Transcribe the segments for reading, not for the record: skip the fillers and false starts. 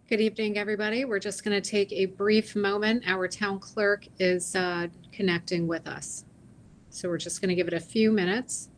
Good evening, everybody. We're just going to take a brief moment. Our town clerk is connecting with us. So we're just going to give it a few minutes.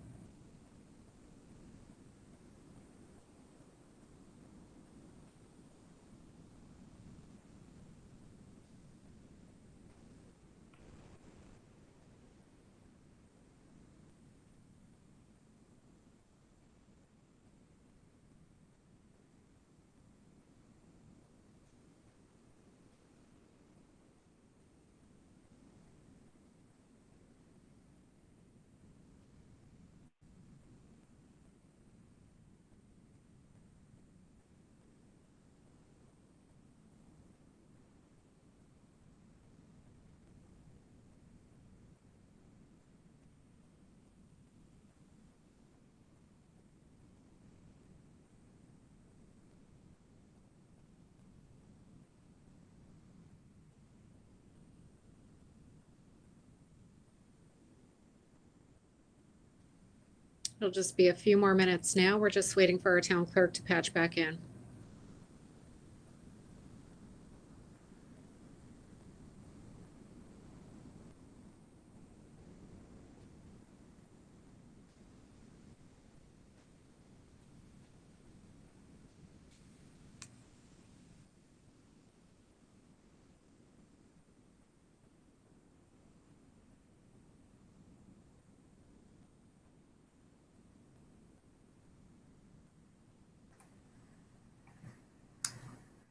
It'll just be a few more minutes now. We're just waiting for our town clerk to patch back in.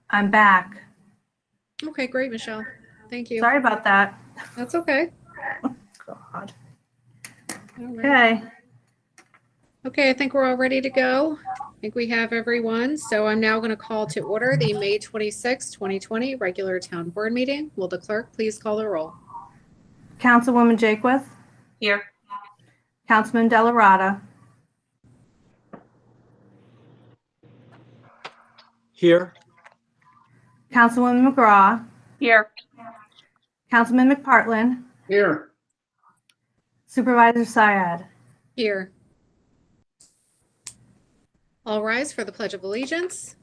I'm back. Okay, great, Michelle. Thank you. Sorry about that. That's okay. God. All right. Okay. Okay, I think we're all ready to go. I think we have everyone. So I'm now going to call to order the May 26, 2020 regular town board meeting. Will the clerk please call the roll? Councilwoman Jakewith, Here. Councilman Delarada, Here. Councilwoman McGraw, Here. Councilman McPartlin, Here. Supervisor Syed. Here. All rise for the Pledge of Allegiance.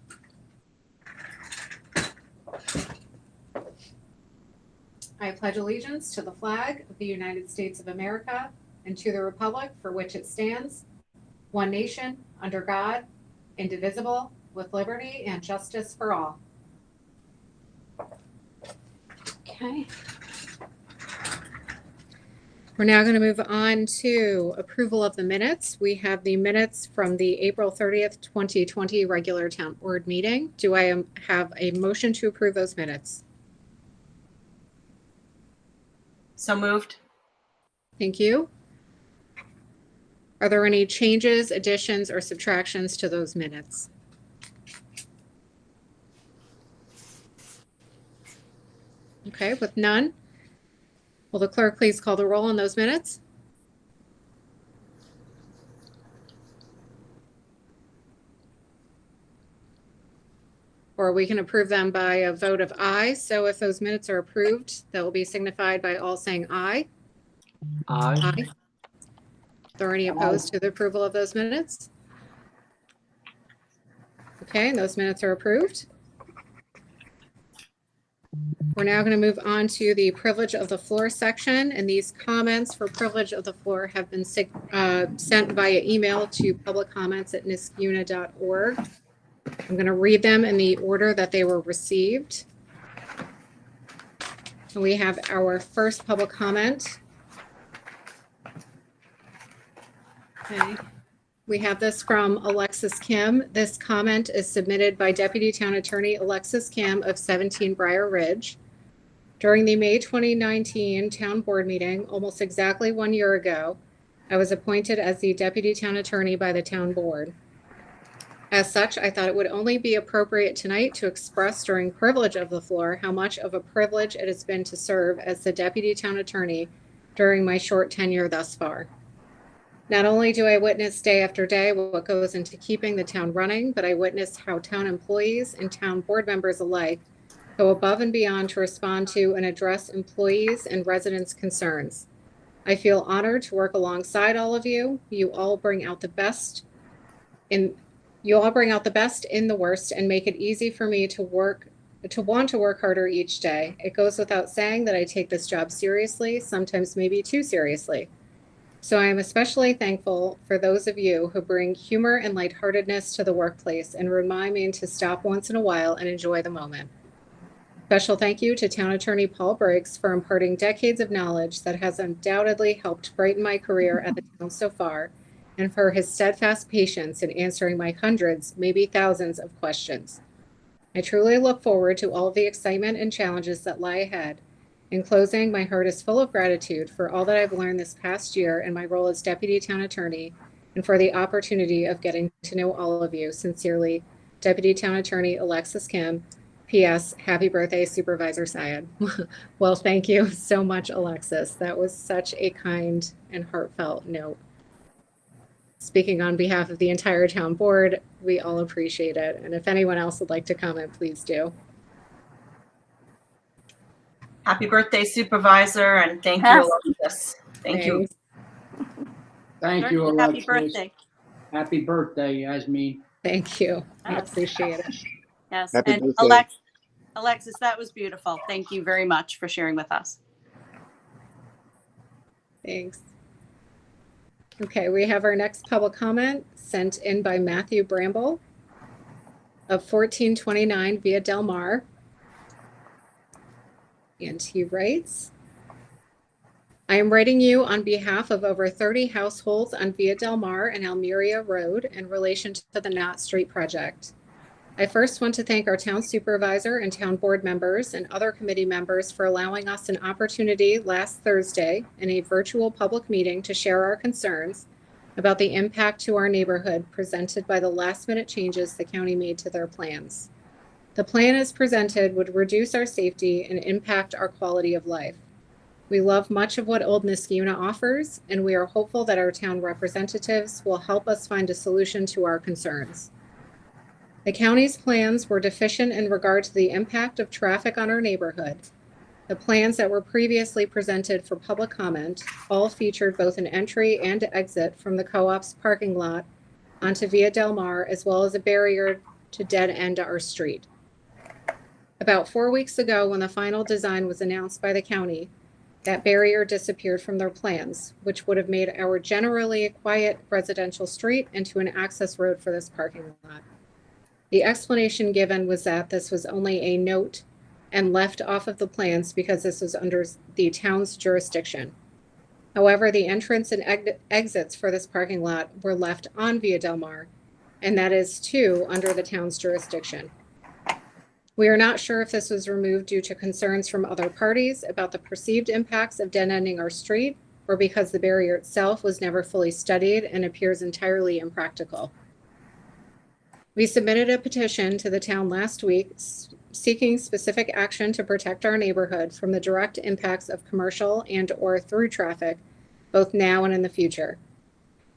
I pledge allegiance to the flag of the United States of America and to the republic for which it stands, one nation, under God, indivisible, with liberty and justice for all. Okay. We're now going to move on to approval of the minutes. We have the minutes from the April 30th, 2020 regular town board meeting. Do I have a motion to approve those minutes? So moved. Thank you. Are there any changes, additions, or subtractions to those minutes? Okay, with none, will the clerk please call the roll on those minutes? Or we can approve them by a vote of aye. So if those minutes are approved, that will be signified by all saying aye. Aye. Aye. Are there any opposed to the approval of those minutes? Okay, and those minutes are approved. We're now going to move on to the privilege of the floor section, and these comments for privilege of the floor have been sent via email to publiccomments@niskuna.org. I'm going to read them in the order that they were received. So we have our first public comment. Okay. We have this from Alexis Kim. This comment is submitted by Deputy Town Attorney Alexis Kim of 17 Briar Ridge. During the May 2019 town board meeting, almost exactly 1 year ago, I was appointed as the Deputy Town Attorney by the town board. As such, I thought it would only be appropriate tonight to express during privilege of the floor how much of a privilege it has been to serve as the Deputy Town Attorney during my short tenure thus far. Not only do I witness day after day what goes into keeping the town running, but I witness how town employees and town board members alike go above and beyond to respond to and address employees and residents' concerns. I feel honored to work alongside all of you. You all bring out the best in You all bring out the best in the worst and make it easy for me to want to work harder each day. It goes without saying that I take this job seriously, sometimes maybe too seriously. So I am especially thankful for those of you who bring humor and lightheartedness to the workplace and remind me to stop once in a while and enjoy the moment. Special thank you to Town Attorney Paul Briggs for imparting decades of knowledge that has undoubtedly helped brighten my career at the town so far, and for his steadfast patience in answering my hundreds, maybe thousands of questions. I truly look forward to all of the excitement and challenges that lie ahead. In closing, my heart is full of gratitude for all that I've learned this past year in my role as Deputy Town Attorney and for the opportunity of getting to know all of you. Sincerely, Deputy Town Attorney Alexis Kim. P.S. Happy birthday, Supervisor Syed. Well, thank you so much, Alexis. That was such a kind and heartfelt note. Speaking on behalf of the entire town board, we all appreciate it. And if anyone else would like to comment, please do. Happy birthday, Supervisor, and thank you, Yes. Alexis. Thank you. Thank you, Happy Alexis. birthday. Happy birthday, Yasmin. Thank you. I Yes. appreciate it. Yes. Happy And birthday. Alexis, that was beautiful. Thank you very much for sharing with us. Thanks. Okay, we have our next public comment sent in by Matthew Bramble of 1429 Via Del Mar. And he writes, I am writing you on behalf of over 30 households on Via Del Mar and Almeria Road in relation to the Knott Street project. I first want to thank our town supervisor and town board members and other committee members for allowing us an opportunity last Thursday in a virtual public meeting to share our concerns about the impact to our neighborhood presented by the last-minute changes the county made to their plans. The plan as presented would reduce our safety and impact our quality of life. We love much of what Old Niskayuna offers, and we are hopeful that our town representatives will help us find a solution to our concerns. The county's plans were deficient in regard to the impact of traffic on our neighborhood. The plans that were previously presented for public comment all featured both an entry and exit from the co-op's parking lot onto Via Del Mar, as well as a barrier to dead end our street. About 4 weeks ago, when the final design was announced by the county, that barrier disappeared from their plans, which would have made our generally quiet residential street into an access road for this parking lot. The explanation given was that this was only a note and left off of the plans because this was under the town's jurisdiction. However, the entrance and exits for this parking lot were left on Via Del Mar, and that is too under the town's jurisdiction. We are not sure if this was removed due to concerns from other parties about the perceived impacts of dead-ending our street, or because the barrier itself was never fully studied and appears entirely impractical. We submitted a petition to the town last week seeking specific action to protect our neighborhood from the direct impacts of commercial and/or through traffic, both now and in the future.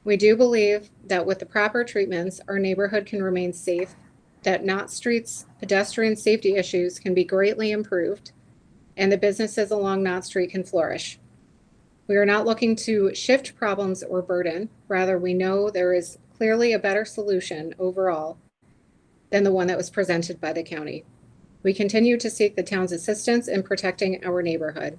We do believe that with the proper treatments, our neighborhood can remain safe, that Knott Street's pedestrian safety issues can be greatly improved, and the businesses along Knott Street can flourish. We are not looking to shift problems or burden. Rather, we know there is clearly a better solution overall than the one that was presented by the county. We continue to seek the town's assistance in protecting our neighborhood.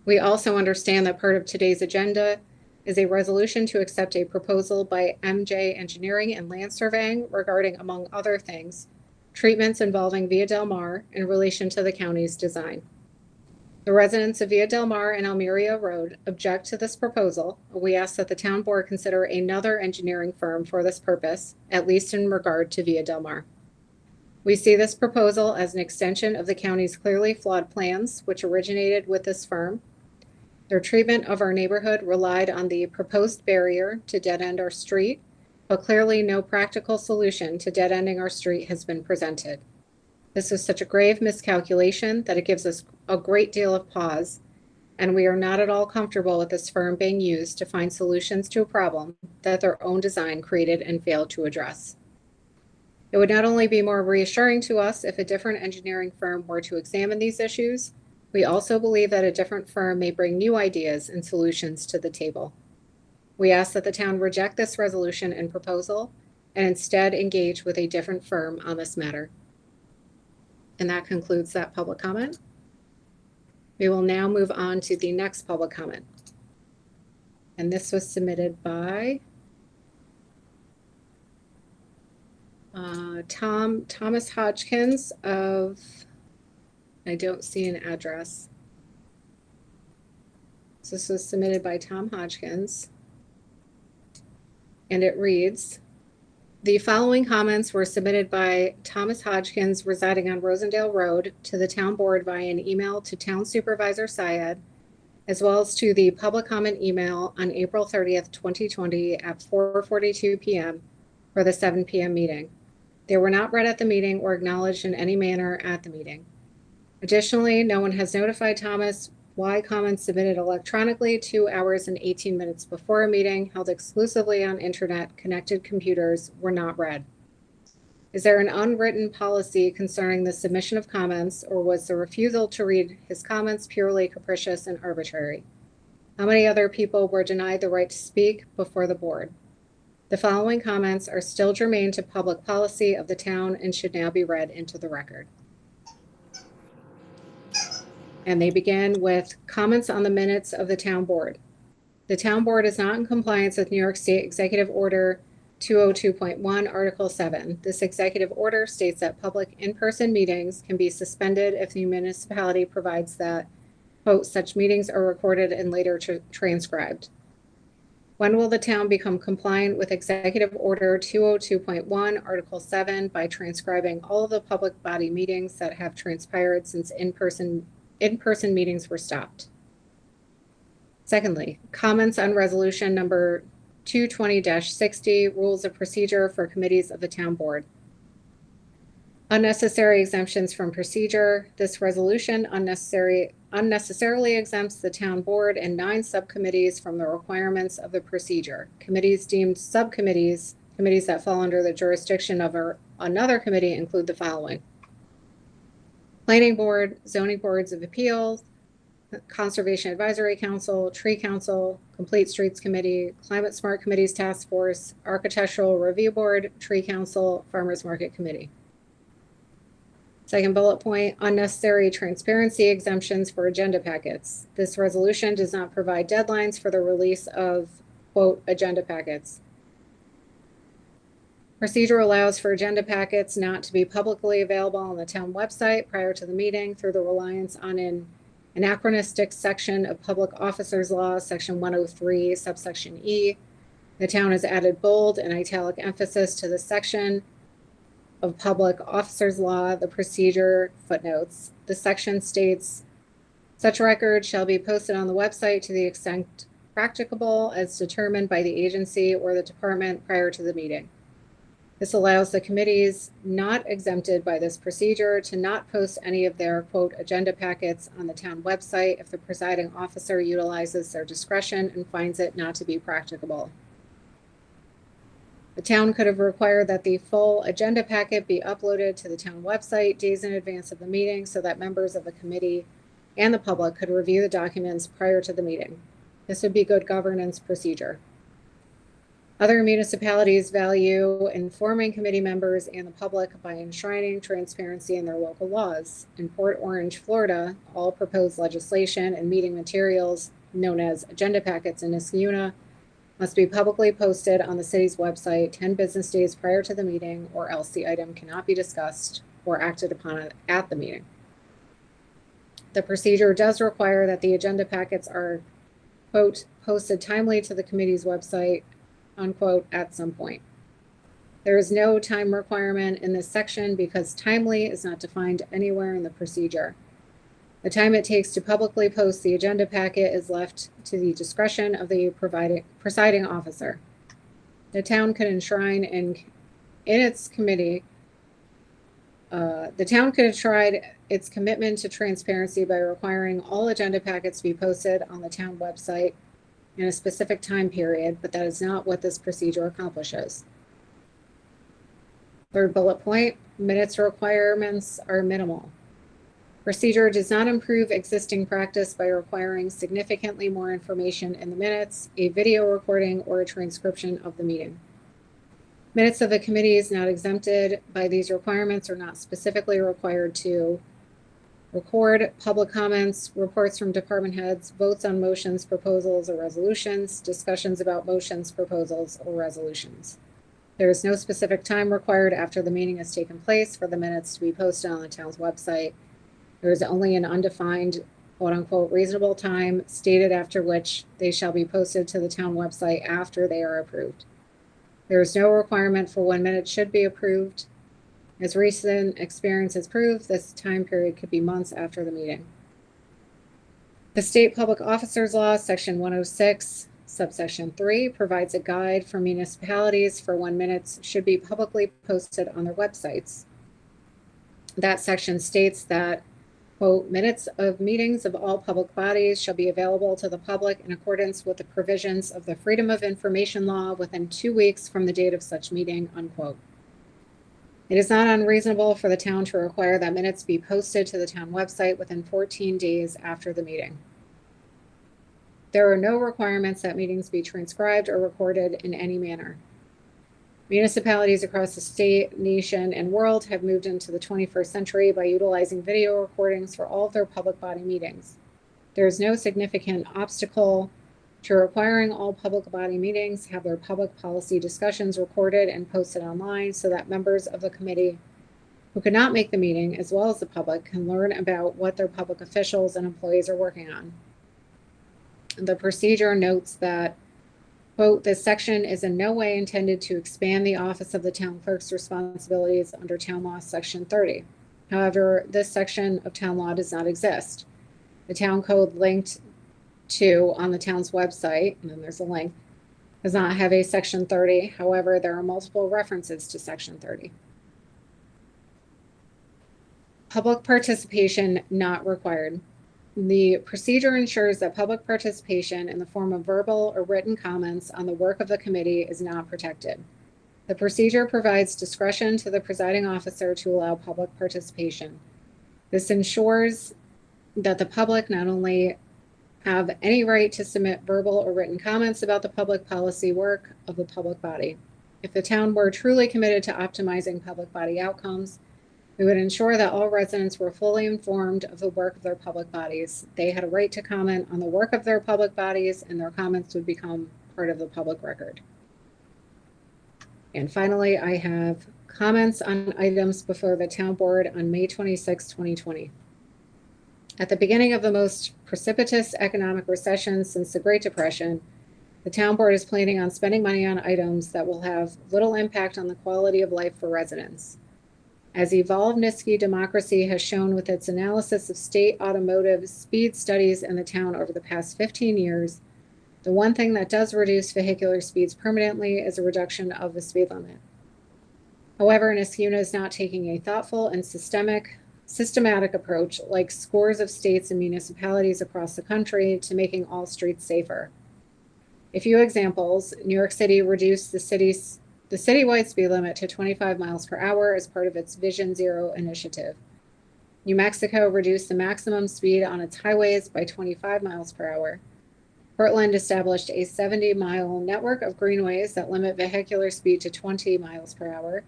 We also understand that part of today's agenda is a resolution to accept a proposal by MJ Engineering and Land Surveying regarding, among other things, treatments involving Via Del Mar in relation to the county's design. The residents of Via Del Mar and Almeria Road object to this proposal. We ask that the town board consider another engineering firm for this purpose, at least in regard to Via Del Mar. We see this proposal as an extension of the county's clearly flawed plans, which originated with this firm. Their treatment of our neighborhood relied on the proposed barrier to dead-end our street, but clearly no practical solution to dead-ending our street has been presented. This was such a grave miscalculation that it gives us a great deal of pause, and we are not at all comfortable with this firm being used to find solutions to a problem that their own design created and failed to address. It would not only be more reassuring to us if a different engineering firm were to examine these issues, we also believe that a different firm may bring new ideas and solutions to the table. We ask that the town reject this resolution and proposal and instead engage with a different firm on this matter. And that concludes that public comment. We will now move on to the next public comment. And this was submitted by Thomas Hodgkins of, I don't see an address. So this was submitted by Tom Hodgkins. And it reads, the following comments were submitted by Thomas Hodgkins residing on Rosendale Road to the town board via an email to Town Supervisor Syed, as well as to the public comment email on April 30th, 2020 at 4:42 p.m. for the 7 p.m. meeting. They were not read at the meeting or acknowledged in any manner at the meeting. Additionally, no one has notified Thomas why comments submitted electronically 2 hours and 18 minutes before a meeting held exclusively on internet-connected computers were not read. Is there an unwritten policy concerning the submission of comments, or was the refusal to read his comments purely capricious and arbitrary? How many other people were denied the right to speak before the board? The following comments are still germane to public policy of the town and should now be read into the record. And they begin with comments on the minutes of the town board. The town board is not in compliance with New York State Executive Order 202.1, Article 7. This executive order states that public in-person meetings can be suspended if the municipality provides that, quote, such meetings are recorded and later transcribed. When will the town become compliant with Executive Order 202.1, Article 7 by transcribing all of the public body meetings that have transpired since in-person meetings were stopped? Secondly, comments on resolution number 220-60, rules of procedure for committees of the town board. Unnecessary exemptions from procedure. This resolution unnecessarily exempts the town board and 9 subcommittees from the requirements of the procedure. Committees deemed subcommittees, committees that fall under the jurisdiction of another committee, include the following: Planning Board, Zoning Boards of Appeals, Conservation Advisory Council, Tree Council, Complete Streets Committee, Climate Smart Committees Task Force, Architectural Review Board, Tree Council, Farmers Market Committee. Second bullet point, unnecessary transparency exemptions for agenda packets. This resolution does not provide deadlines for the release of, quote, agenda packets. Procedure allows for agenda packets not to be publicly available on the town website prior to the meeting through the reliance on an anachronistic section of Public Officers Law, Section 103, subsection E. The town has added bold and italic emphasis to the section of Public Officers Law, the procedure footnotes. The section states, such record shall be posted on the website to the extent practicable as determined by the agency or the department prior to the meeting. This allows the committees not exempted by this procedure to not post any of their, quote, agenda packets on the town website if the presiding officer utilizes their discretion and finds it not to be practicable. The town could have required that the full agenda packet be uploaded to the town website days in advance of the meeting so that members of the committee and the public could review the documents prior to the meeting. This would be good governance procedure. Other municipalities value informing committee members and the public by enshrining transparency in their local laws. In Port Orange, Florida, all proposed legislation and meeting materials, known as agenda packets in Niskayuna, must be publicly posted on the city's website 10 business days prior to the meeting, or else the item cannot be discussed or acted upon at the meeting. The procedure does require that the agenda packets are, quote, posted timely to the committee's website, unquote, at some point. There is no time requirement in this section because timely is not defined anywhere in the procedure. The time it takes to publicly post the agenda packet is left to the discretion of the presiding officer. The town could enshrine in its committee. The town could have tried its commitment to transparency by requiring all agenda packets to be posted on the town website in a specific time period, but that is not what this procedure accomplishes. Third bullet point, minutes requirements are minimal. Procedure does not improve existing practice by requiring significantly more information in the minutes, a video recording, or a transcription of the meeting. Minutes of the committee is not exempted by these requirements or not specifically required to record public comments, reports from department heads, votes on motions, proposals, or resolutions, discussions about motions, proposals, or resolutions. There is no specific time required after the meeting has taken place for the minutes to be posted on the town's website. There is only an undefined, quote-unquote, reasonable time stated after which they shall be posted to the town website after they are approved. There is no requirement for when minutes should be approved. As recent experience has proved, this time period could be months after the meeting. The State Public Officers Law, Section 106, subsection 3, provides a guide for municipalities for when minutes should be publicly posted on their websites. That section states that, quote, minutes of meetings of all public bodies shall be available to the public in accordance with the provisions of the Freedom of Information Law within 2 weeks from the date of such meeting, unquote. It is not unreasonable for the town to require that minutes be posted to the town website within 14 days after the meeting. There are no requirements that meetings be transcribed or recorded in any manner. Municipalities across the state, nation, and world have moved into the 21st century by utilizing video recordings for all of their public body meetings. There is no significant obstacle to requiring all public body meetings have their public policy discussions recorded and posted online so that members of the committee who could not make the meeting, as well as the public, can learn about what their public officials and employees are working on. The procedure notes that, quote, this section is in no way intended to expand the office of the town clerk's responsibilities under Town Law Section 30. However, this section of town law does not exist. The town code linked to on the town's website, and then there's a link, does not have a Section 30. However, there are multiple references to Section 30. Public participation not required. The procedure ensures that public participation in the form of verbal or written comments on the work of the committee is not protected. The procedure provides discretion to the presiding officer to allow public participation. This ensures that the public not only have any right to submit verbal or written comments about the public policy work of the public body. If the town were truly committed to optimizing public body outcomes, we would ensure that all residents were fully informed of the work of their public bodies. They had a right to comment on the work of their public bodies, and their comments would become part of the public record. And finally, I have comments on items before the town board on May 26, 2020. At the beginning of the most precipitous economic recession since the Great Depression, the town board is planning on spending money on items that will have little impact on the quality of life for residents. As Evolve Niski Democracy has shown with its analysis of state automotive speed studies in the town over the past 15 years, the one thing that does reduce vehicular speeds permanently is a reduction of the speed limit. However, Niskuna is not taking a thoughtful and systematic approach like scores of states and municipalities across the country to making all streets safer. A few examples: New York City reduced the citywide speed limit to 25 miles per hour as part of its Vision Zero initiative. New Mexico reduced the maximum speed on its highways by 25 miles per hour. Portland established a 70-mile network of greenways that limit vehicular speed to 20 miles per hour.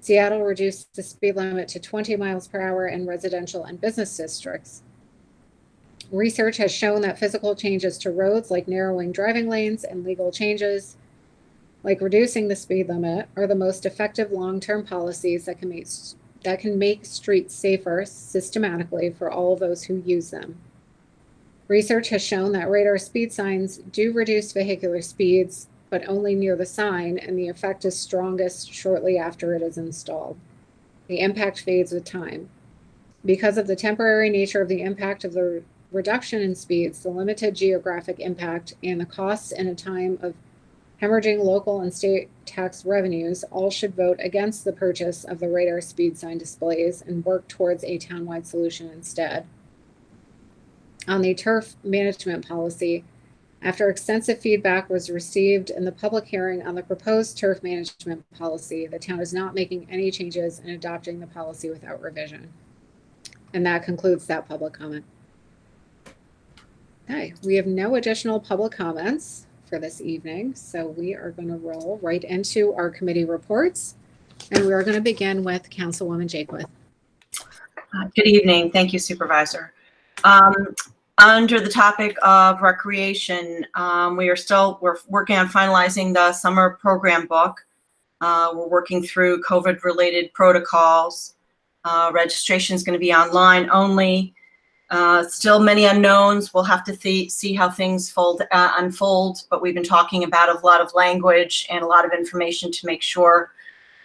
Seattle reduced the speed limit to 20 miles per hour in residential and business districts. Research has shown that physical changes to roads, like narrowing driving lanes, and legal changes like reducing the speed limit, are the most effective long-term policies that can make streets safer systematically for all of those who use them. Research has shown that radar speed signs do reduce vehicular speeds, but only near the sign, and the effect is strongest shortly after it is installed. The impact fades with time. Because of the temporary nature of the impact of the reduction in speeds, the limited geographic impact, and the costs in a time of hemorrhaging local and state tax revenues, all should vote against the purchase of the radar speed sign displays and work towards a townwide solution instead. On the turf management policy, after extensive feedback was received in the public hearing on the proposed turf management policy, the town is not making any changes in adopting the policy without revision. And that concludes that public comment. Okay, we have no additional public comments for this evening. So we are going to roll right into our committee reports. And we are going to begin with Councilwoman Jakewith. Good evening. Thank you, Supervisor. Under the topic of recreation, we're working on finalizing the summer program book. We're working through COVID-related protocols. Registration is going to be online only. Still many unknowns. We'll have to see how things unfold, but we've been talking about a lot of language and a lot of information to make sure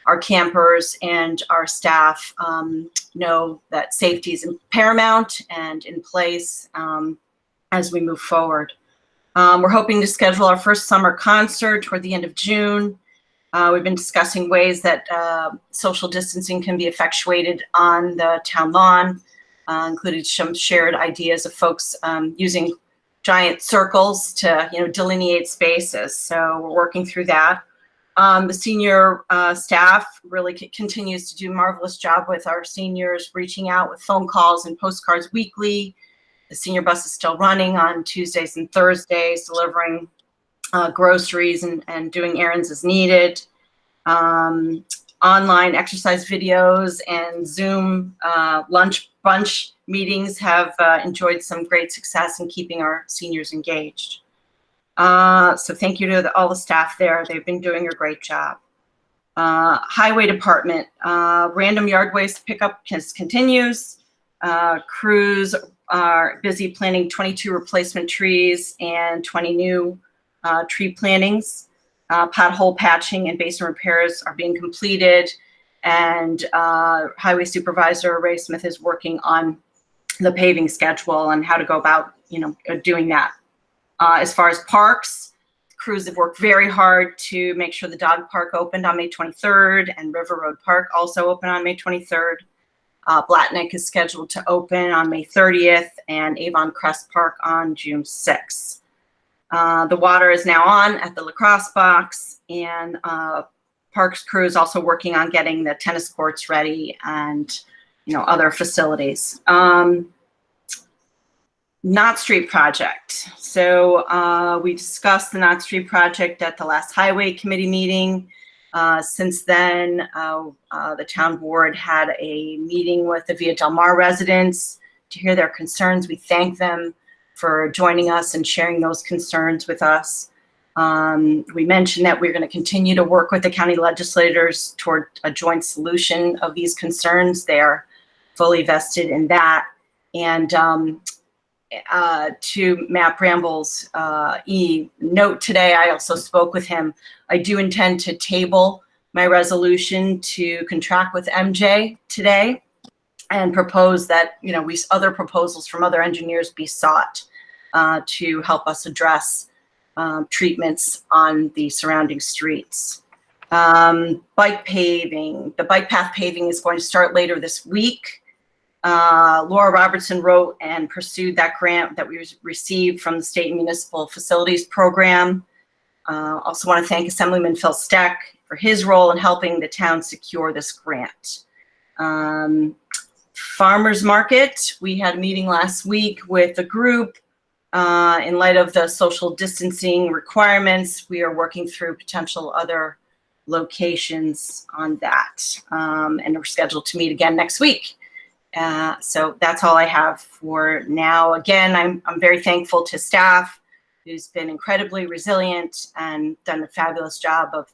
our campers and our staff know that safety is paramount and in place as we move forward. We're hoping to schedule our first summer concert toward the end of June. We've been discussing ways that social distancing can be effectuated on the town lawn, included some shared ideas of folks using giant circles to delineate spaces. So we're working through that. The senior staff really continues to do a marvelous job with our seniors, reaching out with phone calls and postcards weekly. The senior bus is still running on Tuesdays and Thursdays, delivering groceries and doing errands as needed. Online exercise videos and Zoom lunch bunch meetings have enjoyed some great success in keeping our seniors engaged. So thank you to all the staff there. They've been doing a great job. Highway Department, random yard waste pickup continues. Crews are busy planting 22 replacement trees and 20 new tree plantings. Pothole patching and basin repairs are being completed, and Highway Supervisor Ray Smith is working on the paving schedule and how to go about doing that. As far as parks, crews have worked very hard to make sure the dog park opened on May 23rd and River Road Park also opened on May 23rd. Blatnick is scheduled to open on May 30th and Avon Crest Park on June 6th. The water is now on at the lacrosse box, and parks crew is also working on getting the tennis courts ready and other facilities. Knott Street project. So we discussed the Knott Street project at the last Highway Committee meeting. Since then, the town board had a meeting with the Via Del Mar residents to hear their concerns. We thank them for joining us and sharing those concerns with us. We mentioned that we're going to continue to work with the county legislators toward a joint solution of these concerns. They are fully vested in that. And to Matt Bramble's note today, I also spoke with him. I do intend to table my resolution to contract with MJ today and propose that other proposals from other engineers be sought to help us address treatments on the surrounding streets. Bike paving. The bike path paving is going to start later this week. Laura Robertson wrote and pursued that grant that we received from the State and Municipal Facilities Program. Also want to thank Assemblyman Phil Steck for his role in helping the town secure this grant. Farmers Market, we had a meeting last week with a group. In light of the social distancing requirements, we are working through potential other locations on that. And we're scheduled to meet again next week. So that's all I have for now. Again, I'm very thankful to staff who's been incredibly resilient and done a fabulous job of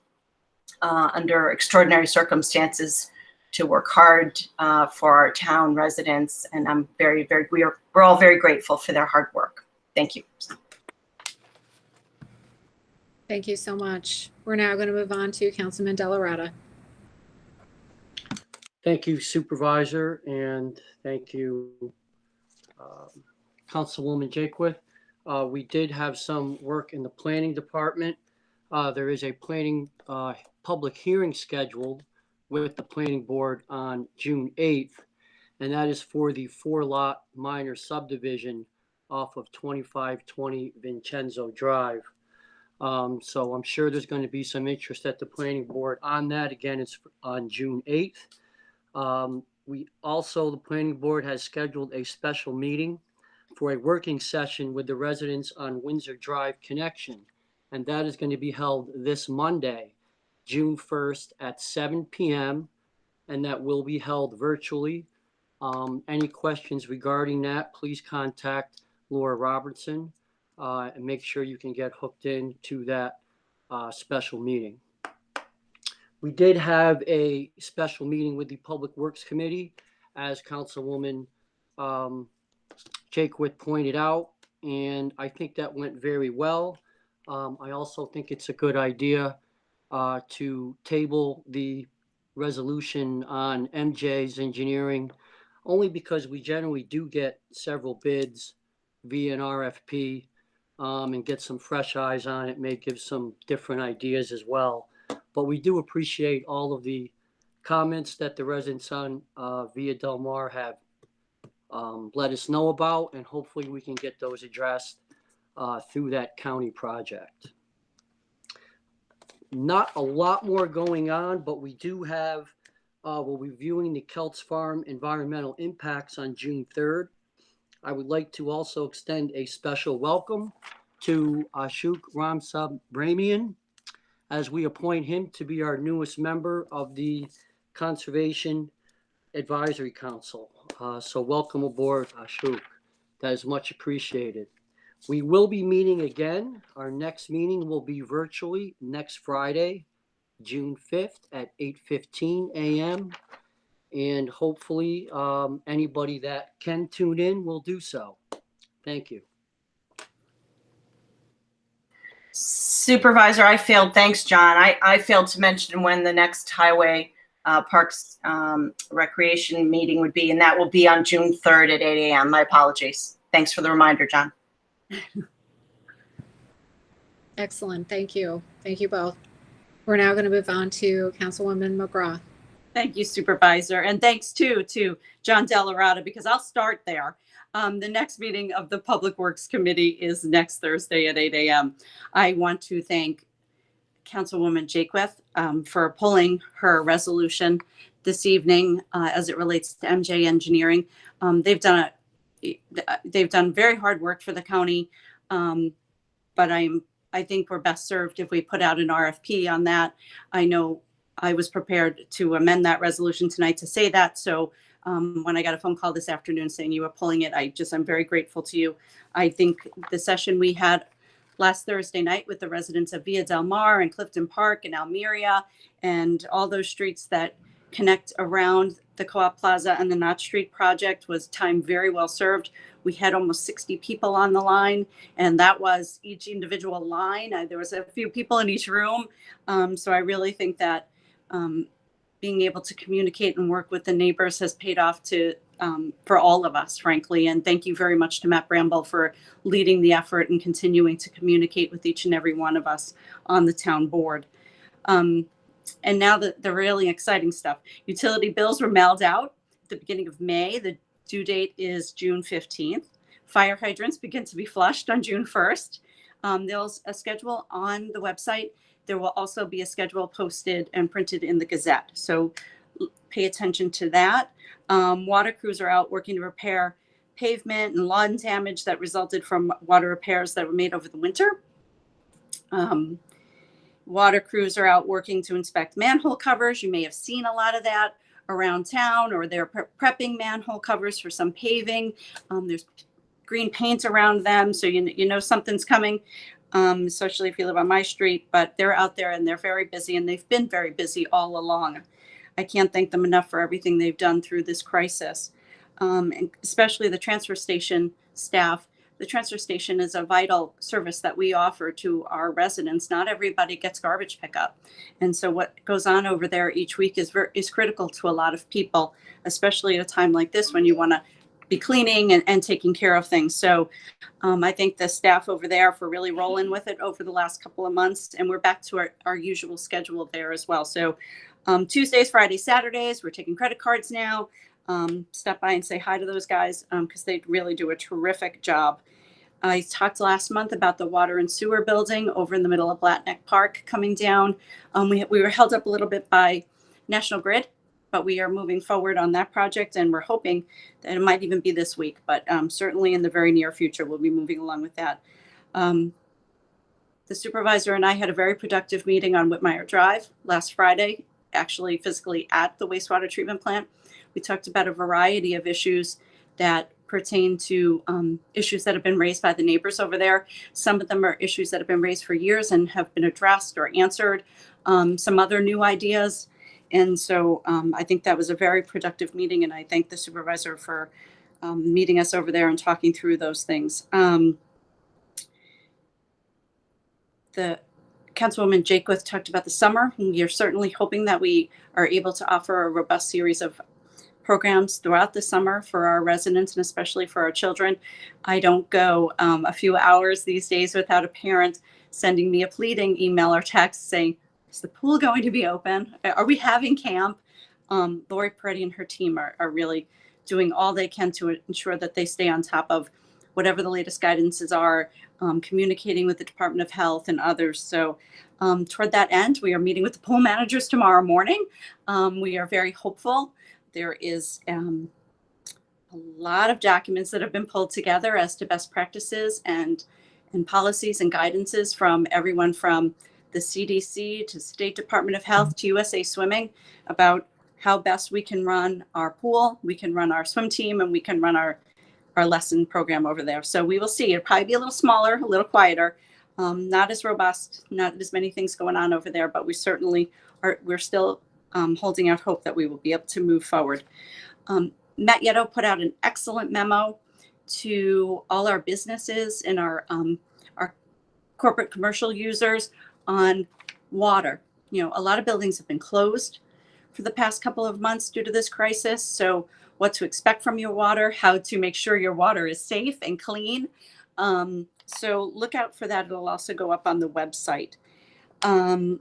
under extraordinary circumstances to work hard for our town residents. And I'm we're all very grateful for their hard work. Thank you. Thank you so much. We're now going to move on to Councilman Delarada. Thank you, Supervisor, and thank you, Councilwoman Jakewith. We did have some work in the planning department. There is a planning public hearing scheduled with the planning board on June 8th, and that is for the 4-lot minor subdivision off of 2520 Vincenzo Drive. So I'm sure there's going to be some interest at the planning board on that. Again, it's on June 8th. The planning board has scheduled a special meeting for a working session with the residents on Windsor Drive connection. and that is going to be held this Monday, June 1st at 7 p.m., and that will be held virtually. Any questions regarding that, please contact Laura Robertson and make sure you can get hooked into that special meeting. We did have a special meeting with the Public Works Committee, as Councilwoman Jakewith pointed out, and I think that went very well. I also think it's a good idea to table the resolution on MJ's engineering, only because we generally do get several bids via an RFP and get some fresh eyes on it, may give some different ideas as well. But we do appreciate all of the comments that the residents on Via Del Mar have let us know about, and hopefully we can get those addressed through that county project. Not a lot more going on, but we do have, we're reviewing the Kelts Farm environmental impacts on June 3rd. I would like to also extend a special welcome to Ashok Ramsubramanian, as we appoint him to be our newest member of the Conservation Advisory Council. So welcome aboard, Ashok. That is much appreciated. We will be meeting again. Our next meeting will be virtually next Friday, June 5th at 8:15 a.m. And hopefully anybody that can tune in will do so. Thank you. Supervisor, I failed. Thanks, John. I failed to mention when the next Highway Parks Recreation meeting would be, and that will be on June 3rd at 8 a.m. My apologies. Thanks for the reminder, John. Excellent. Thank you. Thank you both. We're now going to move on to Councilwoman McGraw. Thank you, Supervisor. And thanks too to John Delarada, because I'll start there. The next meeting of the Public Works Committee is next Thursday at 8 a.m. I want to thank Councilwoman Jakewith for pulling her resolution this evening as it relates to MJ Engineering. They've done very hard work for the county, but I think we're best served if we put out an RFP on that. I know I was prepared to amend that resolution tonight to say that. So when I got a phone call this afternoon saying you were pulling it, I'm very grateful to you. I think the session we had last Thursday night with the residents of Via Del Mar and Clifton Park and Almeria and all those streets that connect around the Co-op Plaza and the Knott Street project was time very well served. We had almost 60 people on the line, and that was each individual line. There was a few people in each room. So I really think that being able to communicate and work with the neighbors has paid off for all of us, frankly. And thank you very much to Matt Bramble for leading the effort and continuing to communicate with each and every one of us on the town board. And now the really exciting stuff. Utility bills were mailed out at the beginning of May. The due date is June 15th. Fire hydrants begin to be flushed on June 1st. There's a schedule on the website. There will also be a schedule posted and printed in the Gazette. So pay attention to that. Water crews are out working to repair pavement and lawn damage that resulted from water repairs that were made over the winter. Water crews are out working to inspect manhole covers. You may have seen a lot of that around town, or they're prepping manhole covers for some paving. There's green paint around them, so you know something's coming, especially if you live on my street. But they're out there and they're very busy, and they've been very busy all along. I can't thank them enough for everything they've done through this crisis, and especially the transfer station staff. The transfer station is a vital service that we offer to our residents. Not everybody gets garbage pickup. And so what goes on over there each week is critical to a lot of people, especially at a time like this when you want to be cleaning and taking care of things. So I thank the staff over there for really rolling with it over the last couple of months. And we're back to our usual schedule there as well. So Tuesdays, Fridays, Saturdays, we're taking credit cards now. Stop by and say hi to those guys because they really do a terrific job. I talked last month about the water and sewer building over in the middle of Blatnick Park coming down. We were held up a little bit by National Grid, but we are moving forward on that project, and we're hoping that it might even be this week, but certainly in the very near future, we'll be moving along with that. The supervisor and I had a very productive meeting on Whitmire Drive last Friday, actually physically at the wastewater treatment plant. We talked about a variety of issues that pertain to issues that have been raised by the neighbors over there. Some of them are issues that have been raised for years and have been addressed or answered. Some other new ideas. And so I think that was a very productive meeting, and I thank the supervisor for meeting us over there and talking through those things. The Councilwoman Jakewith talked about the summer. We are certainly hoping that we are able to offer a robust series of programs throughout the summer for our residents and especially for our children. I don't go a few hours these days without a parent sending me a pleading email or text saying, is the pool going to be open? Are we having camp? Lori Peretti and her team are really doing all they can to ensure that they stay on top of whatever the latest guidances are, communicating with the Department of Health and others. So toward that end, we are meeting with the pool managers tomorrow morning. We are very hopeful. There is a lot of documents that have been pulled together as to best practices and policies and guidances from everyone from the CDC to State Department of Health to USA Swimming about how best we can run our pool, we can run our swim team, and we can run our lesson program over there. So we will see. It'll probably be a little smaller, a little quieter, not as robust, not as many things going on over there, but we certainly we're still holding out hope that we will be able to move forward. Matt Yetto put out an excellent memo to all our businesses and our corporate commercial users on water. You know, a lot of buildings have been closed for the past couple of months due to this crisis. So what to expect from your water, how to make sure your water is safe and clean. So look out for that. It'll also go up on the website. I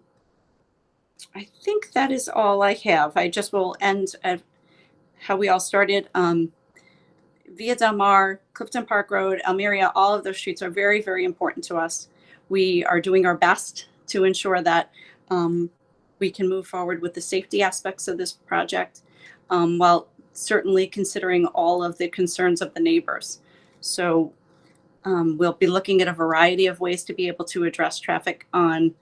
think that is all I have. I just will end at how we all started. Via Del Mar, Clifton Park Road, Almeria, all of those streets are very, very important to us. We are doing our best to ensure that we can move forward with the safety aspects of this project, while certainly considering all of the concerns of the neighbors. So we'll be looking at a variety of ways to be able to address traffic on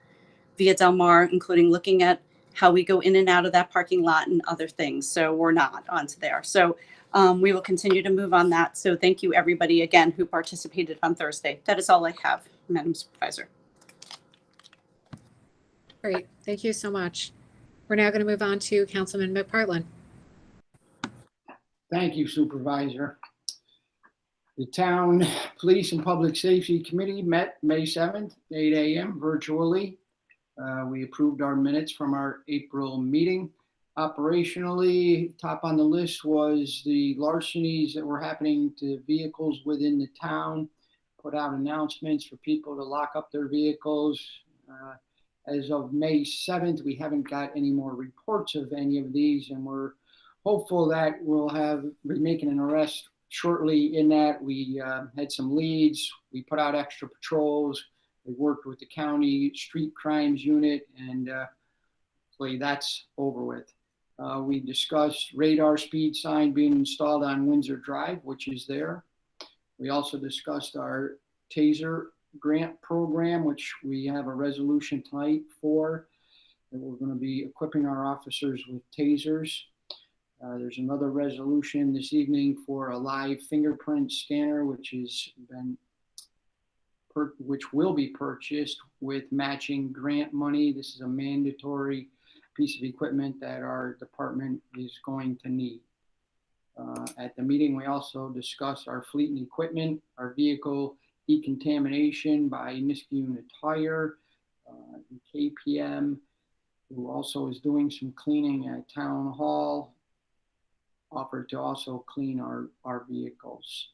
Via Del Mar, including looking at how we go in and out of that parking lot and other things. So we're not onto there. So we will continue to move on that. So thank you everybody again who participated on Thursday. That is all I have, Madam Supervisor. Great. Thank you so much. We're now going to move on to Councilman McPartlin. Thank you, Supervisor. The Town Police and Public Safety Committee met May 7th, 8 a.m. virtually. We approved our minutes from our April meeting. Operationally, top on the list was the larcenies that were happening to vehicles within the town. Put out announcements for people to lock up their vehicles. As of May 7th, we haven't got any more reports of any of these, and we're hopeful that we'll be making an arrest shortly. In that, we had some leads. We put out extra patrols. We worked with the county street crimes unit, and hopefully that's over with. We discussed radar speed sign being installed on Windsor Drive, which is there. We also discussed our TASER grant program, which we have a resolution tonight for, that we're going to be equipping our officers with tasers. There's another resolution this evening for a live fingerprint scanner, which will be purchased with matching grant money. This is a mandatory piece of equipment that our department is going to need. At the meeting, we also discussed our fleet and equipment, our vehicle decontamination by Niskayuna Tire, KPM, who also is doing some cleaning at Town Hall, offered to also clean our vehicles.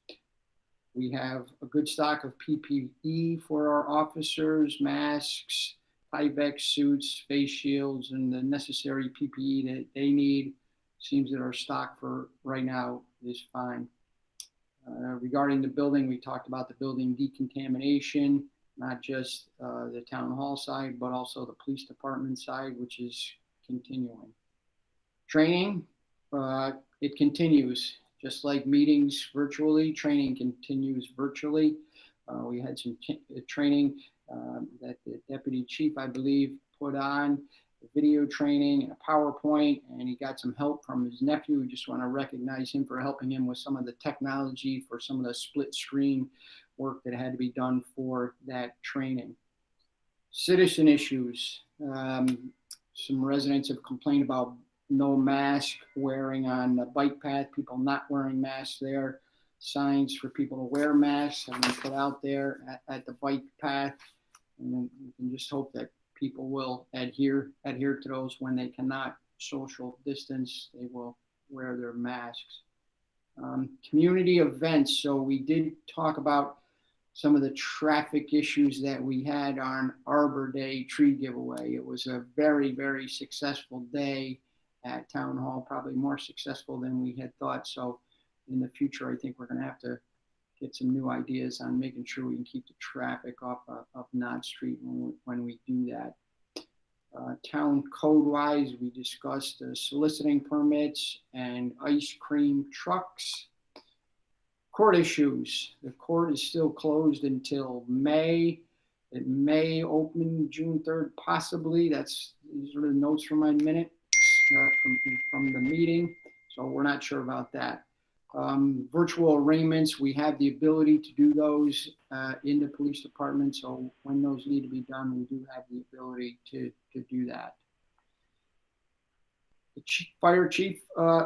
We have a good stock of PPE for our officers, masks, Tyvek suits, face shields, and the necessary PPE that they need. Seems that our stock for right now is fine. Regarding the building, we talked about the building decontamination, not just the town hall side, but also the police department side, which is continuing. Training, it continues. Just like meetings virtually, training continues virtually. We had some training that the deputy chief, I believe, put on video training and a PowerPoint, and he got some help from his nephew. We just want to recognize him for helping him with some of the technology for some of the split screen work that had to be done for that training. Citizen issues. Some residents have complained about no mask wearing on the bike path, people not wearing masks there. Signs for people to wear masks have been put out there at the bike path. And we can just hope that people will adhere to those. When they cannot social distance, they will wear their masks. Community events. So we did talk about some of the traffic issues that we had on Arbor Day tree giveaway. It was a very, very successful day at Town Hall, probably more successful than we had thought. So in the future, I think we're going to have to get some new ideas on making sure we can keep the traffic off of Knott Street when we do that. Town code wise, we discussed soliciting permits and ice cream trucks. Court issues. The court is still closed until May. It may open June 3rd, possibly. These are the notes from my minute from the meeting. So we're not sure about that. Virtual arraignments, we have the ability to do those in the police department. So when those need to be done, we do have the ability to do that. The fire chief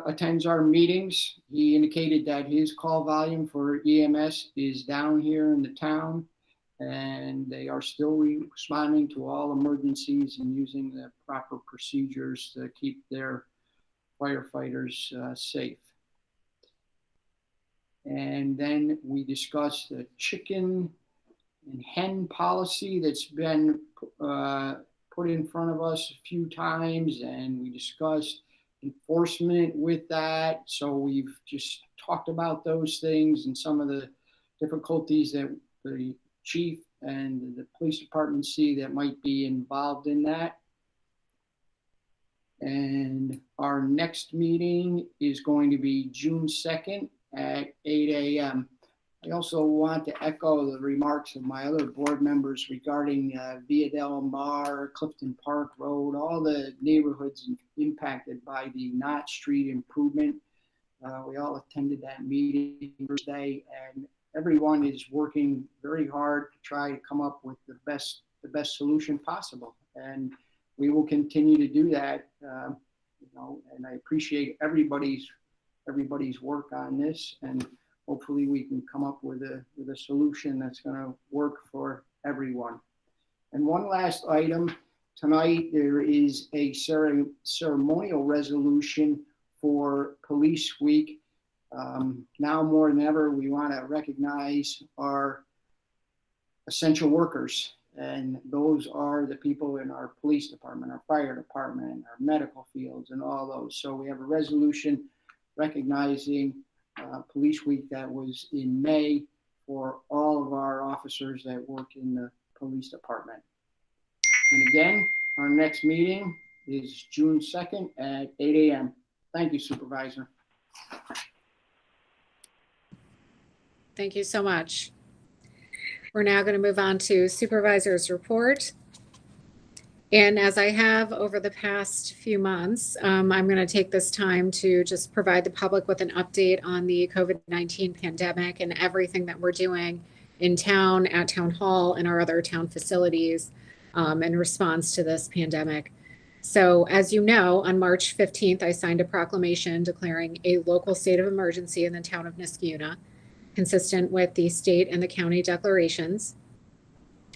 attends our meetings. He indicated that his call volume for EMS is down here in the town, and they are still responding to all emergencies and using the proper procedures to keep their firefighters safe. And then we discussed the chicken and hen policy that's been put in front of us a few times, and we discussed enforcement with that. So we've just talked about those things and some of the difficulties that the chief and the police department see that might be involved in that. And our next meeting is going to be June 2nd at 8 a.m. I also want to echo the remarks of my other board members regarding Via Del Mar, Clifton Park Road, all the neighborhoods impacted by the Knott Street improvement. We all attended that meeting Thursday, and everyone is working very hard to try to come up with the best solution possible. And we will continue to do that, and I appreciate everybody's work on this, and hopefully we can come up with a solution that's going to work for everyone. And one last item, tonight there is a ceremonial resolution for Police Week. Now more than ever, we want to recognize our essential workers, and those are the people in our police department, our fire department, our medical fields, and all those. So we have a resolution recognizing Police Week that was in May for all of our officers that work in the police department. And again, our next meeting is June 2nd at 8 a.m. Thank you, Supervisor. Thank you so much. We're now going to move on to Supervisor's Report. And as I have over the past few months, I'm going to take this time to just provide the public with an update on the COVID-19 pandemic and everything that we're doing in town, at Town Hall, and our other town facilities in response to this pandemic. So as you know, on March 15th, I signed a proclamation declaring a local state of emergency in the town of Niskayuna, consistent with the state and the county declarations.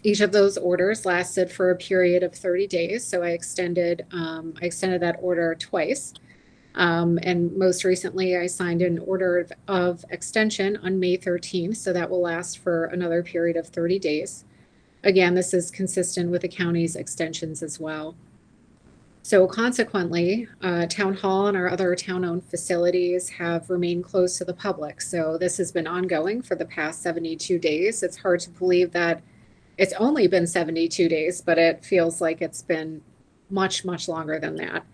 Each of those orders lasted for a period of 30 days. So I extended that order twice. And most recently, I signed an order of extension on May 13th. So that will last for another period of 30 days. Again, this is consistent with the county's extensions as well. So consequently, Town Hall and our other town-owned facilities have remained closed to the public. So this has been ongoing for the past 72 days. It's hard to believe that it's only been 72 days, but it feels like it's been much, much longer than that.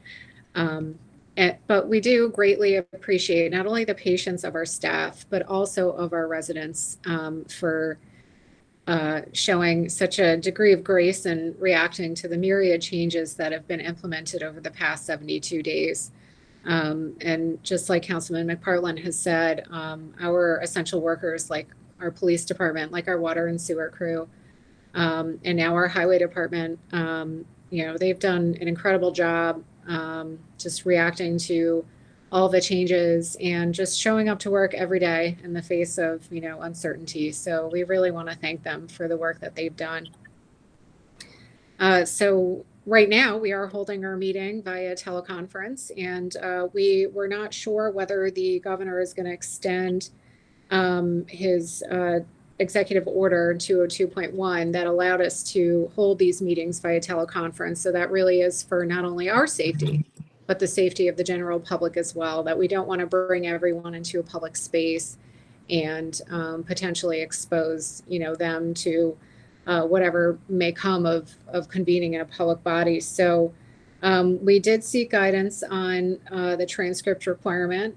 But we do greatly appreciate not only the patience of our staff, but also of our residents for showing such a degree of grace and reacting to the myriad changes that have been implemented over the past 72 days. And just like Councilman McPartlin has said, our essential workers, like our police department, like our water and sewer crew, and now our highway department, they've done an incredible job just reacting to all the changes and just showing up to work every day in the face of, uncertainty. So we really want to thank them for the work that they've done. So right now we are holding our meeting via teleconference, and we were not sure whether the governor is going to extend his executive order 202.1 that allowed us to hold these meetings via teleconference. So that really is for not only our safety, but the safety of the general public as well, that we don't want to bring everyone into a public space and potentially expose, them to whatever may come of convening in a public body. So we did seek guidance on the transcript requirement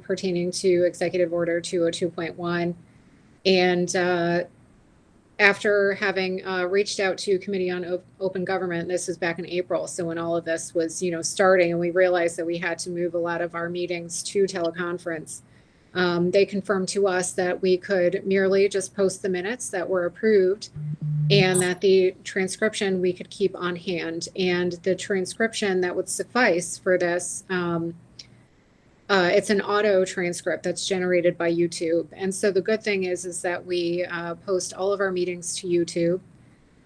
pertaining to Executive Order 202.1. And after having reached out to Committee on Open Government, this was back in April, so when all of this was, starting, and we realized that we had to move a lot of our meetings to teleconference, they confirmed to us that we could merely just post the minutes that were approved, and that the transcription we could keep on hand. And the transcription that would suffice for this, it's an auto transcript that's generated by YouTube. And so the good thing is that we post all of our meetings to YouTube.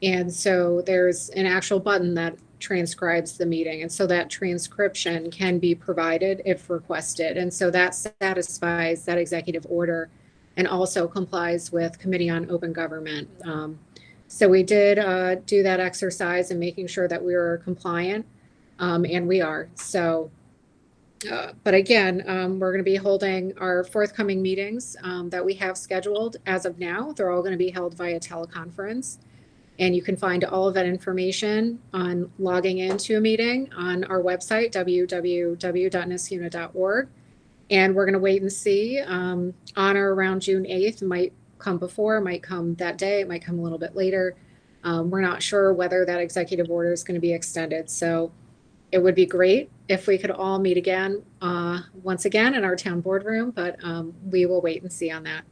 And so there's an actual button that transcribes the meeting. And so that transcription can be provided if requested. And so that satisfies that executive order and also complies with Committee on Open Government. So we did do that exercise in making sure that we were compliant, and we are. So but again, we're going to be holding our forthcoming meetings that we have scheduled as of now. They're all going to be held via teleconference. And you can find all of that information on logging into a meeting on our website, www.niskuna.org. And we're going to wait and see on or around June 8th. It might come before, might come that day, it might come a little bit later. We're not sure whether that executive order is going to be extended. So it would be great if we could all meet again, once again in our town boardroom, but we will wait and see on that.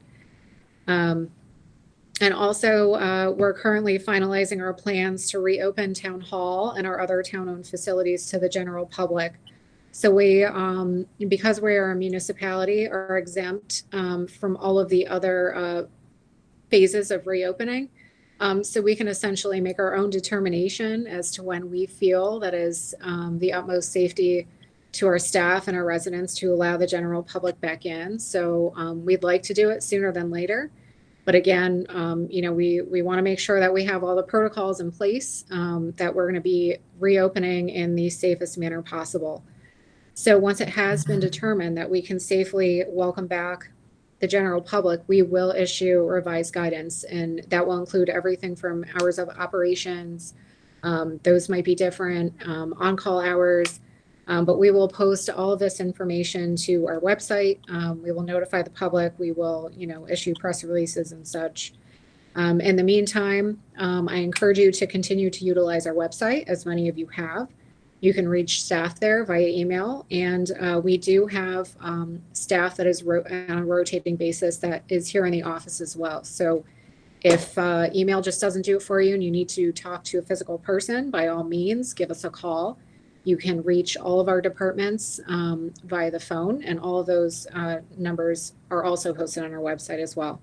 And also, we're currently finalizing our plans to reopen Town Hall and our other town-owned facilities to the general public. So we, because we are a municipality, are exempt from all of the other phases of reopening. So we can essentially make our own determination as to when we feel that is the utmost safety to our staff and our residents to allow the general public back in. So we'd like to do it sooner than later. But again, we want to make sure that we have all the protocols in place, that we're going to be reopening in the safest manner possible. So once it has been determined that we can safely welcome back the general public, we will issue revised guidance, and that will include everything from hours of operations. Those might be different, on-call hours, but we will post all of this information to our website. We will notify the public. We will, issue press releases and such. In the meantime, I encourage you to continue to utilize our website, as many of you have. You can reach staff there via email, and we do have staff that is on a rotating basis that is here in the office as well. So if email just doesn't do it for you and you need to talk to a physical person, by all means, give us a call. You can reach all of our departments via the phone, and all of those numbers are also hosted on our website as well.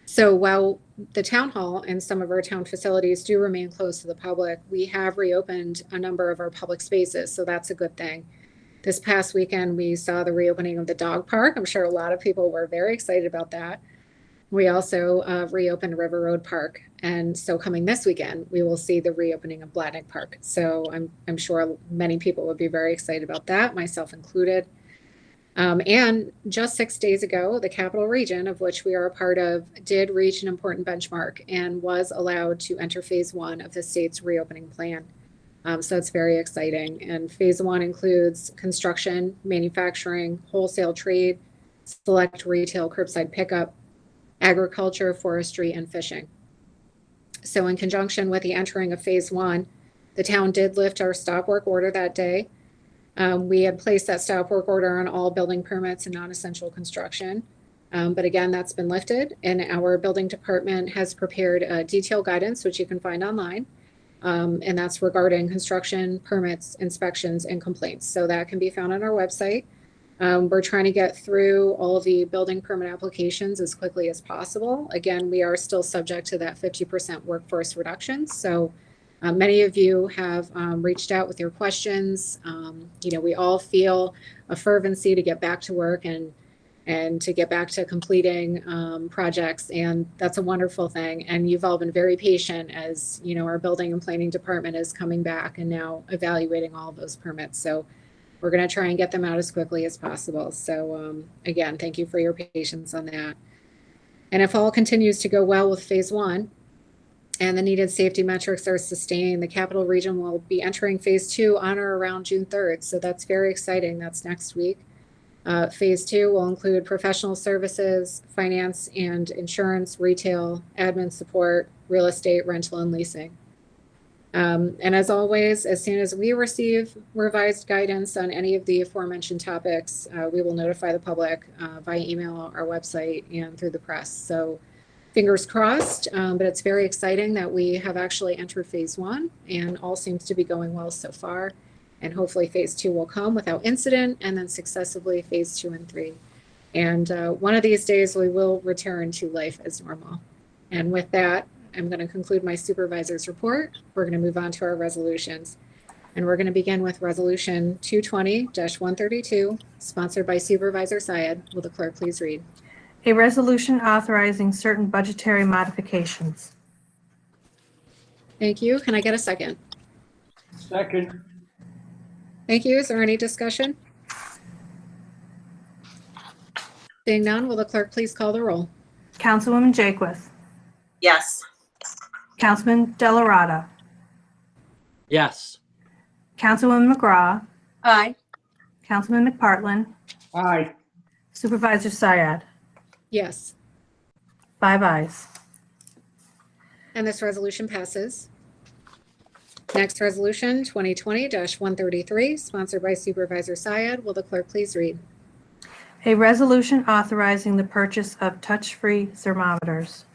So while the town hall and some of our town facilities do remain closed to the public, we have reopened a number of our public spaces, so that's a good thing. This past weekend, we saw the reopening of the dog park. I'm sure a lot of people were very excited about that. We also reopened River Road Park, and so coming this weekend, we will see the reopening of Blatnick Park. So I'm sure many people would be very excited about that, myself included. And just 6 days ago, the Capital Region, of which we are a part of, did reach an important benchmark and was allowed to enter phase 1 of the state's reopening plan. So it's very exciting. And phase 1 includes construction, manufacturing, wholesale trade, select retail, curbside pickup, agriculture, forestry, and fishing. So in conjunction with the entering of phase one, the town did lift our stop work order that day. We had placed that stop work order on all building permits and non-essential construction. But again, that's been lifted, and our building department has prepared a detailed guidance, which you can find online. And that's regarding construction, permits, inspections, and complaints. So that can be found on our website. We're trying to get through all of the building permit applications as quickly as possible. Again, we are still subject to that 50% workforce reduction. So many of you have reached out with your questions. We all feel a fervency to get back to work and to get back to completing projects. And that's a wonderful thing. And you've all been very patient as, our building and planning department is coming back and now evaluating all of those permits. So we're going to try and get them out as quickly as possible. So again, thank you for your patience on that. And if all continues to go well with phase one and the needed safety metrics are sustained, the Capital Region will be entering phase two on or around June 3rd. So that's very exciting. That's next week. Phase two will include professional services, finance and insurance, retail, admin support, real estate, rental, and leasing. And as always, as soon as we receive revised guidance on any of the aforementioned topics, we will notify the public via email, our website, and through the press. So fingers crossed, but it's very exciting that we have actually entered phase one and all seems to be going well so far. And hopefully phase two will come without incident, and then successively phase 2 and 3. And one of these days we will return to life as normal. And with that, I'm going to conclude my supervisor's report. We're going to move on to our resolutions. And we're going to begin with resolution 220-132, sponsored by Supervisor Syed. Will the clerk please read? A resolution authorizing certain budgetary modifications. Thank you. Can I get a second? Second. Thank you. Is there any discussion? Seeing none, will the clerk please call the roll? Councilwoman Jakewith. Yes. Councilman Delarada. Yes. Councilwoman McGraw. Aye. Councilman McPartlin. Aye. Supervisor Syed. Yes. 5 ayes. And this resolution passes. Next resolution, 2020-133, sponsored by Supervisor Syed. Will the clerk please read? A resolution authorizing the purchase of touch-free thermometers.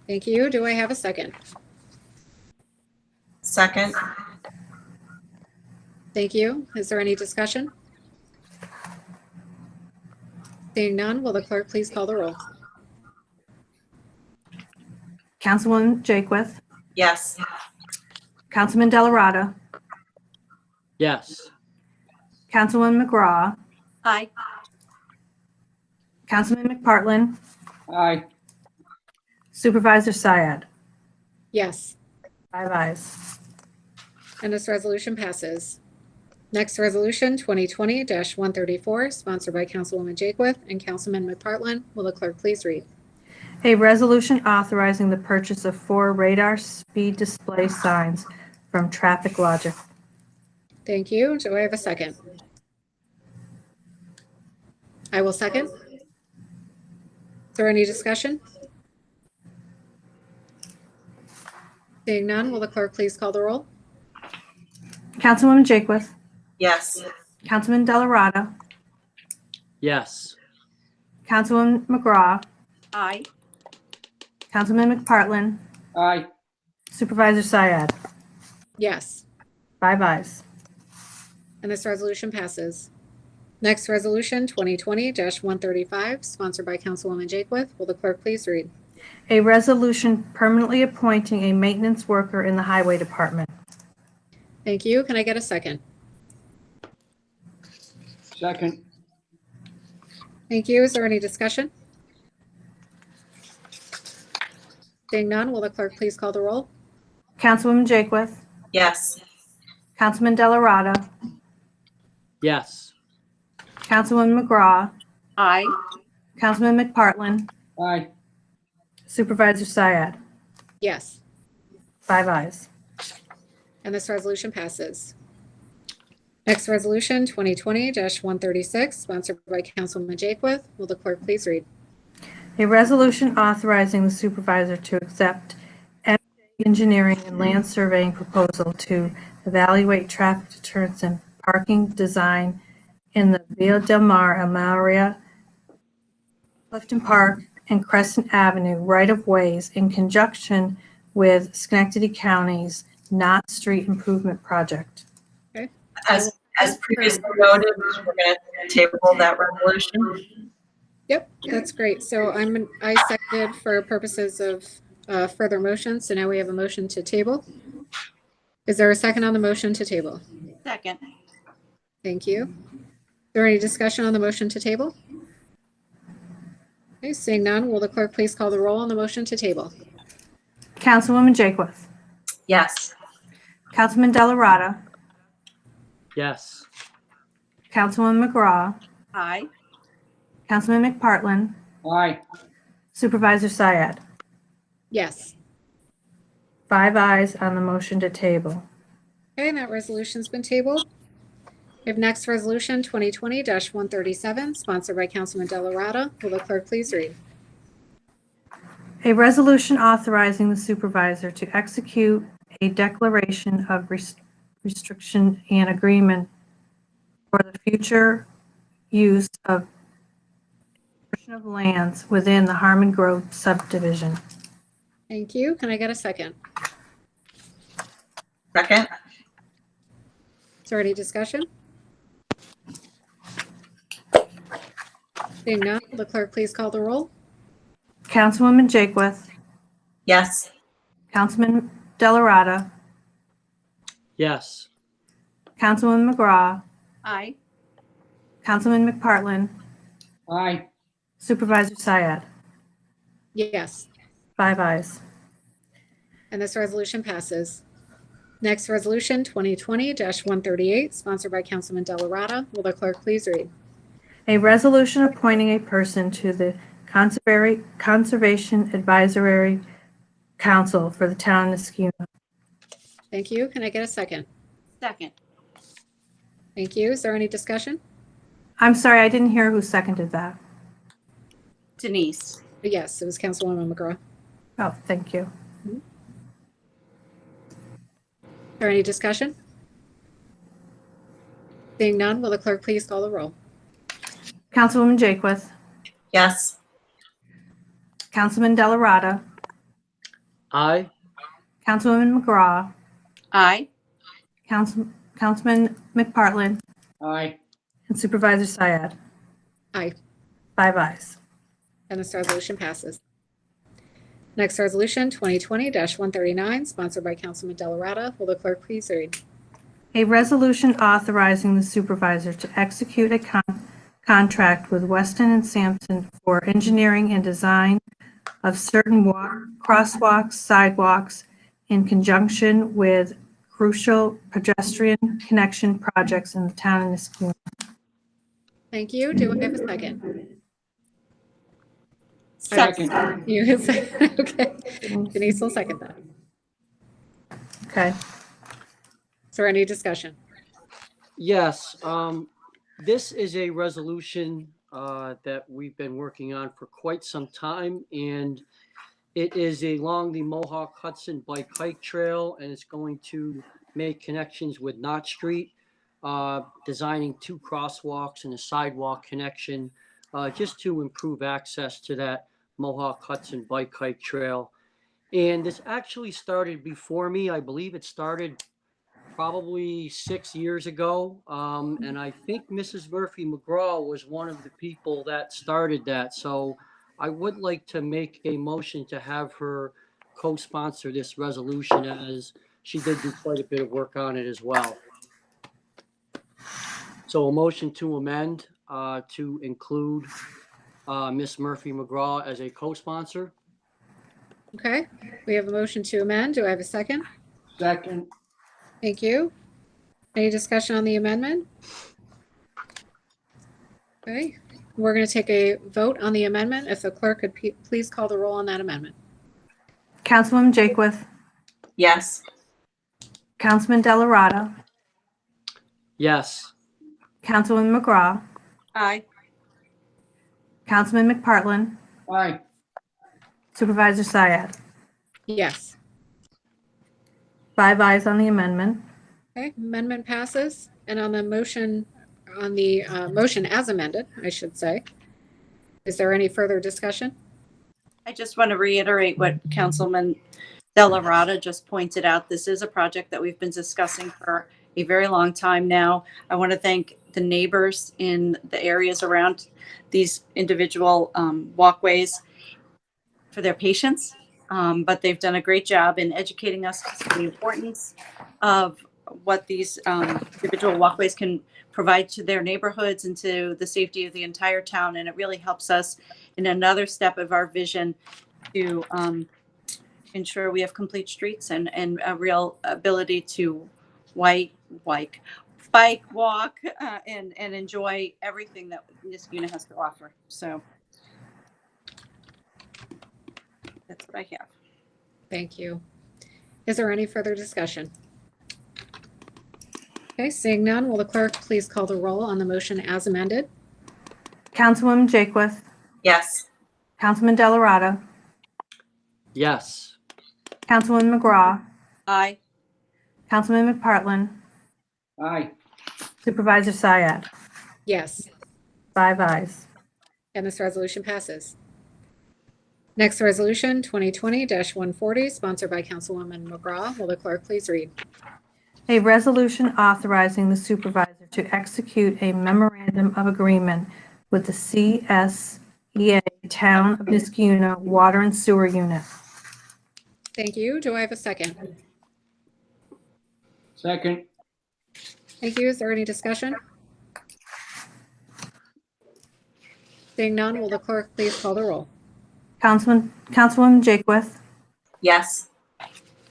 Thank you. Do I have a second? Second. Thank you. Is there any discussion? Seeing none, will the clerk please call the roll? Councilwoman Jakewith. Yes. Councilman Delarada. Yes. Councilwoman McGraw. Aye. Councilman McPartlin. Aye. Supervisor Syed. Yes. 5 ayes. And this resolution passes. Next resolution, 2020-134, sponsored by Councilwoman Jakewith and Councilman McPartlin. Will the clerk please read? A resolution authorizing the purchase of 4 radar speed display signs from Traffic Logic. Thank you. Do I have a second? I will second. Is there any discussion? Seeing none, will the clerk please call the roll? Councilwoman Jakewith. Yes. Councilman Delarada. Yes. Councilwoman McGraw. Aye. Councilman McPartlin. Aye. Supervisor Syed. Yes. 5 ayes. And this resolution passes. Next resolution, 2020-135, sponsored by Councilwoman Jakewith. Will the clerk please read? A resolution permanently appointing a maintenance worker in the Highway Department. Thank you. Can I get a second? Second. Thank you. Is there any discussion? Seeing none, will the clerk please call the roll? Councilwoman Jakewith. Yes. Councilman Delarada. Yes. Councilwoman McGraw. Aye. Councilman McPartlin. Aye. Supervisor Syed. Yes. 5 ayes. And this resolution passes. Next resolution, 2020-136, sponsored by Councilwoman Jakewith. Will the clerk please read? A resolution authorizing the supervisor to accept MJ Engineering and Land Surveying proposal to evaluate traffic deterrence and parking design in the Via del Mar, Elmaria, Clifton Park, and Crescent Avenue right-of-ways in conjunction with Schenectady County's Knott Street Improvement Project. As previously noted, we're going to table that resolution. Yep, that's great. So I seconded for purposes of further motion. So now we have a motion to table. Is there a second on the motion to table? Second. Thank you. Is there any discussion on the motion to table? Okay, seeing none, will the clerk please call the roll on the motion to table? Councilwoman Jakewith. Yes. Councilman Delarada. Yes. Councilwoman McGraw. Aye. Councilman McPartlin. Aye. Supervisor Syed. Yes. 5 ayes on the motion to table. Okay, and that resolution's been tabled. We have next resolution 2020-137, sponsored by Councilman Delarada. Will the clerk please read? A resolution authorizing the supervisor to execute a declaration of restriction and agreement for the future use of portion of lands within the Harmon Grove subdivision. Thank you. Can I get a second? Second. Is there any discussion? Seeing none, will the clerk please call the roll? Councilwoman Jakewith. Yes. Councilman Delarada. Yes. Councilwoman McGraw. Aye. Councilman McPartlin. Aye. Supervisor Syed. Yes, 5 ayes. and this resolution passes. Next resolution 2020-138, sponsored by Councilman Delarada. Will the clerk please read? A resolution appointing a person to the Conservation Advisory Council for the town of Niskuna. Thank you. Can I get a second? Second. Thank you. Is there any discussion? I'm sorry, I didn't hear who seconded that. Denise. Yes, it was Councilwoman McGraw. Oh, thank you. Is there any discussion? Seeing none, will the clerk please call the roll? Councilwoman Jakewith. Yes. Councilman Delarada. Aye. Councilwoman McGraw. Aye. Councilman McPartlin. Aye. And Supervisor Syed. Aye. 5 ayes. And this resolution passes. Next resolution, 2020-139, sponsored by Councilman Delarada. Will the clerk please read? A resolution authorizing the supervisor to execute a contract with Weston and Sampson for engineering and design of certain crosswalks, sidewalks in conjunction with crucial pedestrian connection projects in the town of Niskuna. Thank you. Do I have a second? Second. You have a second? Okay. Denise will second that. Okay. Is there any discussion? Yes, this is a resolution that we've been working on for quite some time, and it is along the Mohawk Hudson Bike Hike Trail, and it's going to make connections with Knott Street, designing 2 crosswalks and a sidewalk connection, just to improve access to that Mohawk Hudson Bike Hike Trail. And this actually started before me. I believe it started probably 6 years ago. And I think Mrs. Murphy McGraw was one of the people that started that. So I would like to make a motion to have her co-sponsor this resolution, as she did do quite a bit of work on it as well. So a motion to amend to include Miss Murphy McGraw as a co-sponsor. Okay. We have a motion to amend. Do I have a second? Second. Thank you. Any discussion on the amendment? Okay. We're going to take a vote on the amendment. If the clerk could please call the roll on that amendment. Councilwoman Jakewith. Yes. Councilman Delarada. Yes. Councilwoman McGraw. Aye. Councilman McPartlin. Aye. Supervisor Syed. Yes. 5 ayes on the amendment. Okay, amendment passes. And on the motion as amended, I should say, is there any further discussion? I just want to reiterate what Councilman Delarada just pointed out. This is a project that we've been discussing for a very long time now. I want to thank the neighbors in the areas around these individual walkways for their patience, but they've done a great job in educating us on the importance of what these individual walkways can provide to their neighborhoods and to the safety of the entire town. And it really helps us in another step of our vision to ensure we have complete streets and a real ability to bike, walk, and enjoy everything that Niskuna has to offer. So that's what I have. Thank you. Is there any further discussion? Okay, seeing none, will the clerk please call the roll on the motion as amended? Councilwoman Jakewith, Yes. Councilman Delarada, Yes. Councilwoman McGraw, Aye. Councilman McPartlin, Aye. Supervisor Syed. Yes, 5 ayes. and this resolution passes. Next resolution, 2020-140, sponsored by Councilwoman McGraw. Will the clerk please read? A resolution authorizing the supervisor to execute a memorandum of agreement with the CSEA Town of Niskuna Water and Sewer Unit. Thank you. Do I have a second? Second. Thank you. Is there any discussion? Seeing none, will the clerk please call the roll? Councilwoman Jakewith, Yes.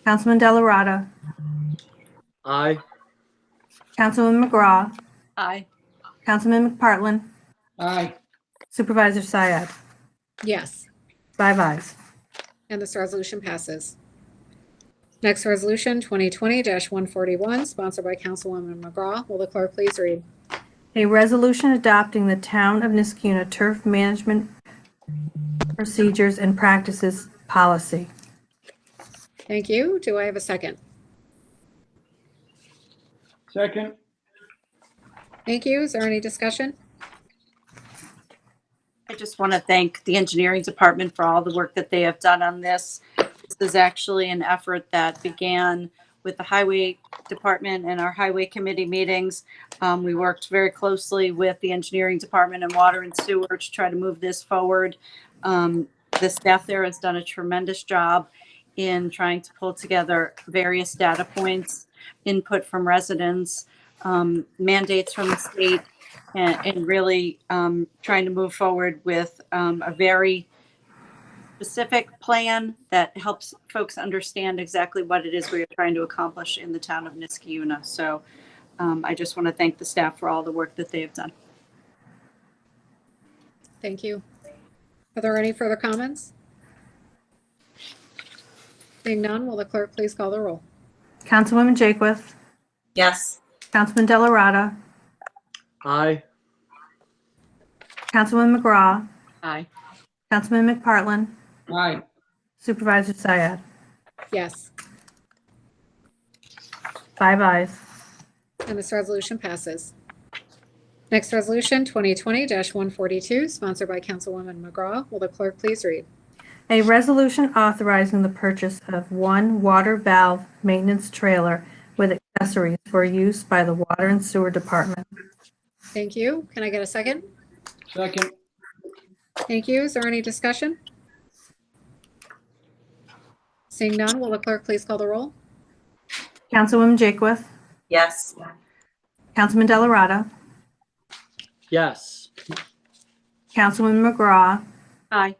Councilman Delarada, Aye. Councilwoman McGraw, Aye. Councilman McPartlin, Aye. Supervisor Syed. Yes, 5 ayes. and this resolution passes. Next resolution, 2020-141, sponsored by Councilwoman McGraw. Will the clerk please read? A resolution adopting the Town of Niskuna Turf Management Procedures and Practices Policy. Thank you. Do I have a second? Second. Thank you. Is there any discussion? I just want to thank the engineering department for all the work that they have done on this. This is actually an effort that began with the highway department and our highway committee meetings. We worked very closely with the engineering department and water and sewer to try to move this forward. The staff there has done a tremendous job in trying to pull together various data points, input from residents, mandates from the state, and really trying to move forward with a very specific plan that helps folks understand exactly what it is we are trying to accomplish in the town of Niskuna. So I just want to thank the staff for all the work that they have done. Thank you. Are there any further comments? Seeing none, will the clerk please call the roll? Councilwoman Jakewith, Yes. Councilman Delarada, Aye. Councilwoman McGraw, Aye. Councilman McPartlin, Aye. Supervisor Syed. Yes, 5 ayes. and this resolution passes. Next resolution, 2020-142, sponsored by Councilwoman McGraw. Will the clerk please read? A resolution authorizing the purchase of one water valve maintenance trailer with accessories for use by the Water and Sewer Department. Thank you. Can I get a second? Second. Thank you. Is there any discussion? Seeing none, will the clerk please call the roll? Councilwoman Jakewith, Yes. Councilman Delarada, Yes. Councilwoman McGraw, Aye.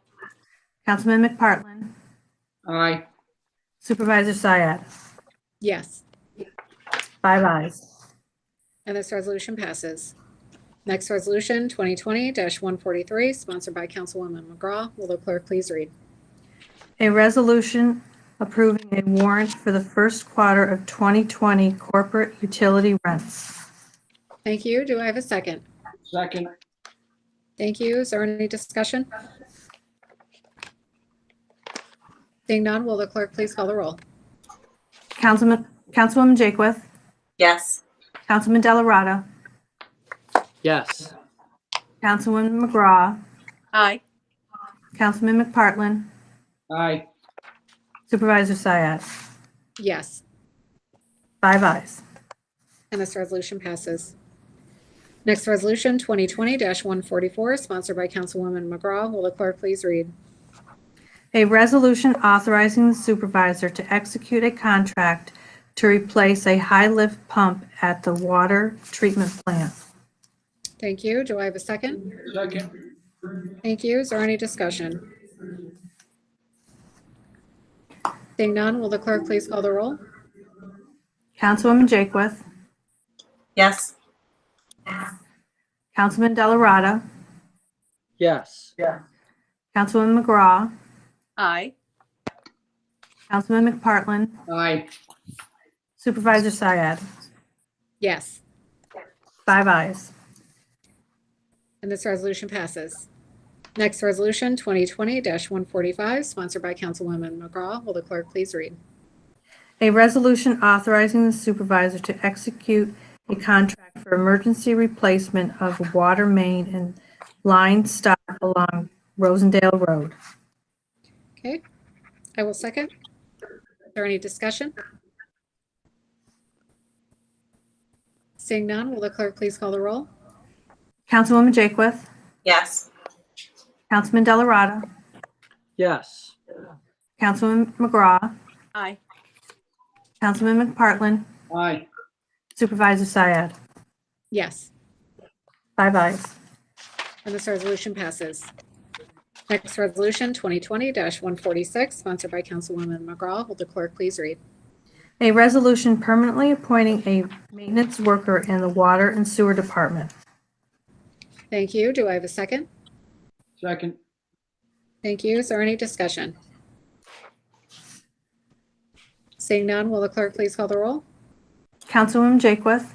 Councilman McPartlin, Aye. Supervisor Syed. Yes, 5 ayes. and this resolution passes. Next resolution, 2020-143, sponsored by Councilwoman McGraw. Will the clerk please read? A resolution approving a warrant for the first quarter of 2020 corporate utility rents. Thank you. Do I have a second? Second. Thank you. Is there any discussion? Seeing none, will the clerk please call the roll? Councilwoman Jakewith, Yes. Councilman Delarada, Yes. Councilwoman McGraw, Aye. Councilman McPartlin, Aye. Supervisor Syed. Yes, 5 ayes. and this resolution passes. Next resolution, 2020-144, sponsored by Councilwoman McGraw. Will the clerk please read? A resolution authorizing the supervisor to execute a contract to replace a high-lift pump at the water treatment plant. Thank you. Do I have a second? Second. Thank you. Is there any discussion? Seeing none, will the clerk please call the roll? Councilwoman Jakewith, Yes. Councilman Delarada, Yes. Councilwoman McGraw, Aye. Councilman McPartlin, Aye. Supervisor Syed. Yes, 5 ayes. and this resolution passes. Next resolution, 2020-145, sponsored by Councilwoman McGraw. Will the clerk please read? A resolution authorizing the supervisor to execute a contract for emergency replacement of water main and line stop along Rosendale Road. Okay, I will second. Is there any discussion? Seeing none, will the clerk please call the roll? Councilwoman Jakewith, Yes. Councilman Delarada, Yes. Councilman McGraw, Aye. Councilman McPartlin, Aye. Supervisor Syed. Yes, 5 ayes. and this resolution passes. Next resolution, 2020-146, sponsored by Councilwoman McGraw. Will the clerk please read? A resolution permanently appointing a maintenance worker in the Water and Sewer Department. Thank you. Do I have a second? Second. Thank you. Is there any discussion? Seeing none, will the clerk please call the roll? Councilwoman Jakewith,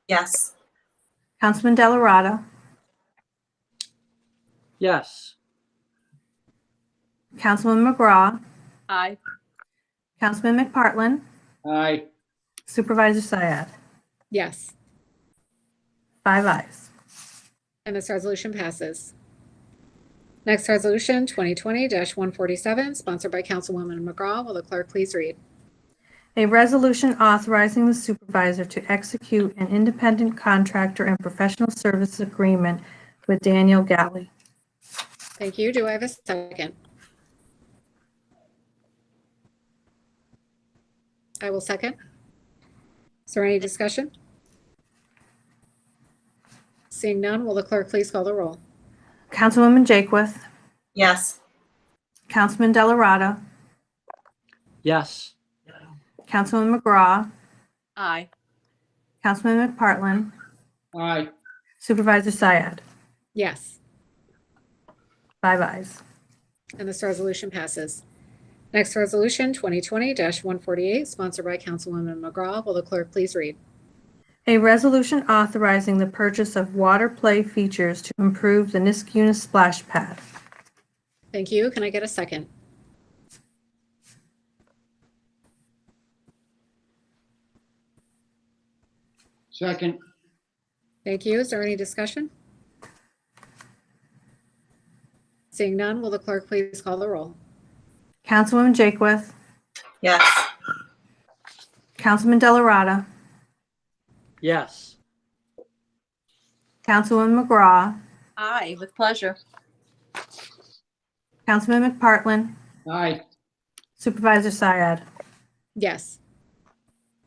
Yes. Councilman Delarada, Yes. Councilman McGraw, Aye. Councilman McPartlin, Aye. Supervisor Syed. Yes, 5 ayes. and this resolution passes. Next resolution, 2020-147, sponsored by Councilwoman McGraw. Will the clerk please read? A resolution authorizing the supervisor to execute an independent contractor and professional service agreement with Daniel Galley. Thank you. Do I have a second? I will second. Is there any discussion? Seeing none, will the clerk please call the roll? Councilwoman Jakewith, Yes. Councilman Delarada, Yes. Councilman McGraw, Aye. Councilman McPartlin, Aye. Supervisor Syed. Yes, 5 ayes. and this resolution passes. Next resolution, 2020-148, sponsored by Councilwoman McGraw. Will the clerk please read? A resolution authorizing the purchase of water play features to improve the Niskuna splash pad. Thank you. Can I get a second? Second. Thank you. Is there any discussion? Seeing none, will the clerk please call the roll? Councilwoman Jakewith, Yes. Councilman Delarada, Yes. Councilwoman McGraw, Aye, with pleasure. Councilman McPartlin, Aye. Supervisor Syed. Yes,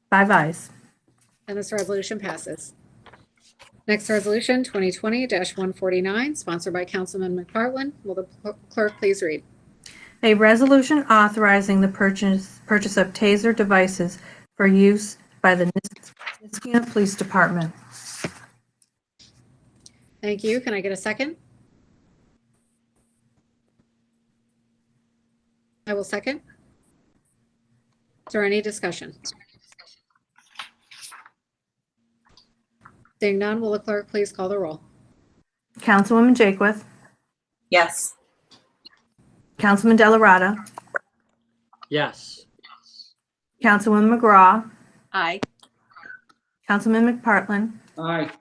5 ayes. and this resolution passes. Next resolution, 2020-149, sponsored by Councilman McPartlin. Will the clerk please read? A resolution authorizing the purchase of taser devices for use by the Niskuna Police Department. Thank you. Can I get a second? I will second. Is there any discussion? Seeing none, will the clerk please call the roll? Councilwoman Jakewith, Yes. Councilman Delarada, Yes. Councilwoman McGraw, Aye. Councilman McPartlin, Aye.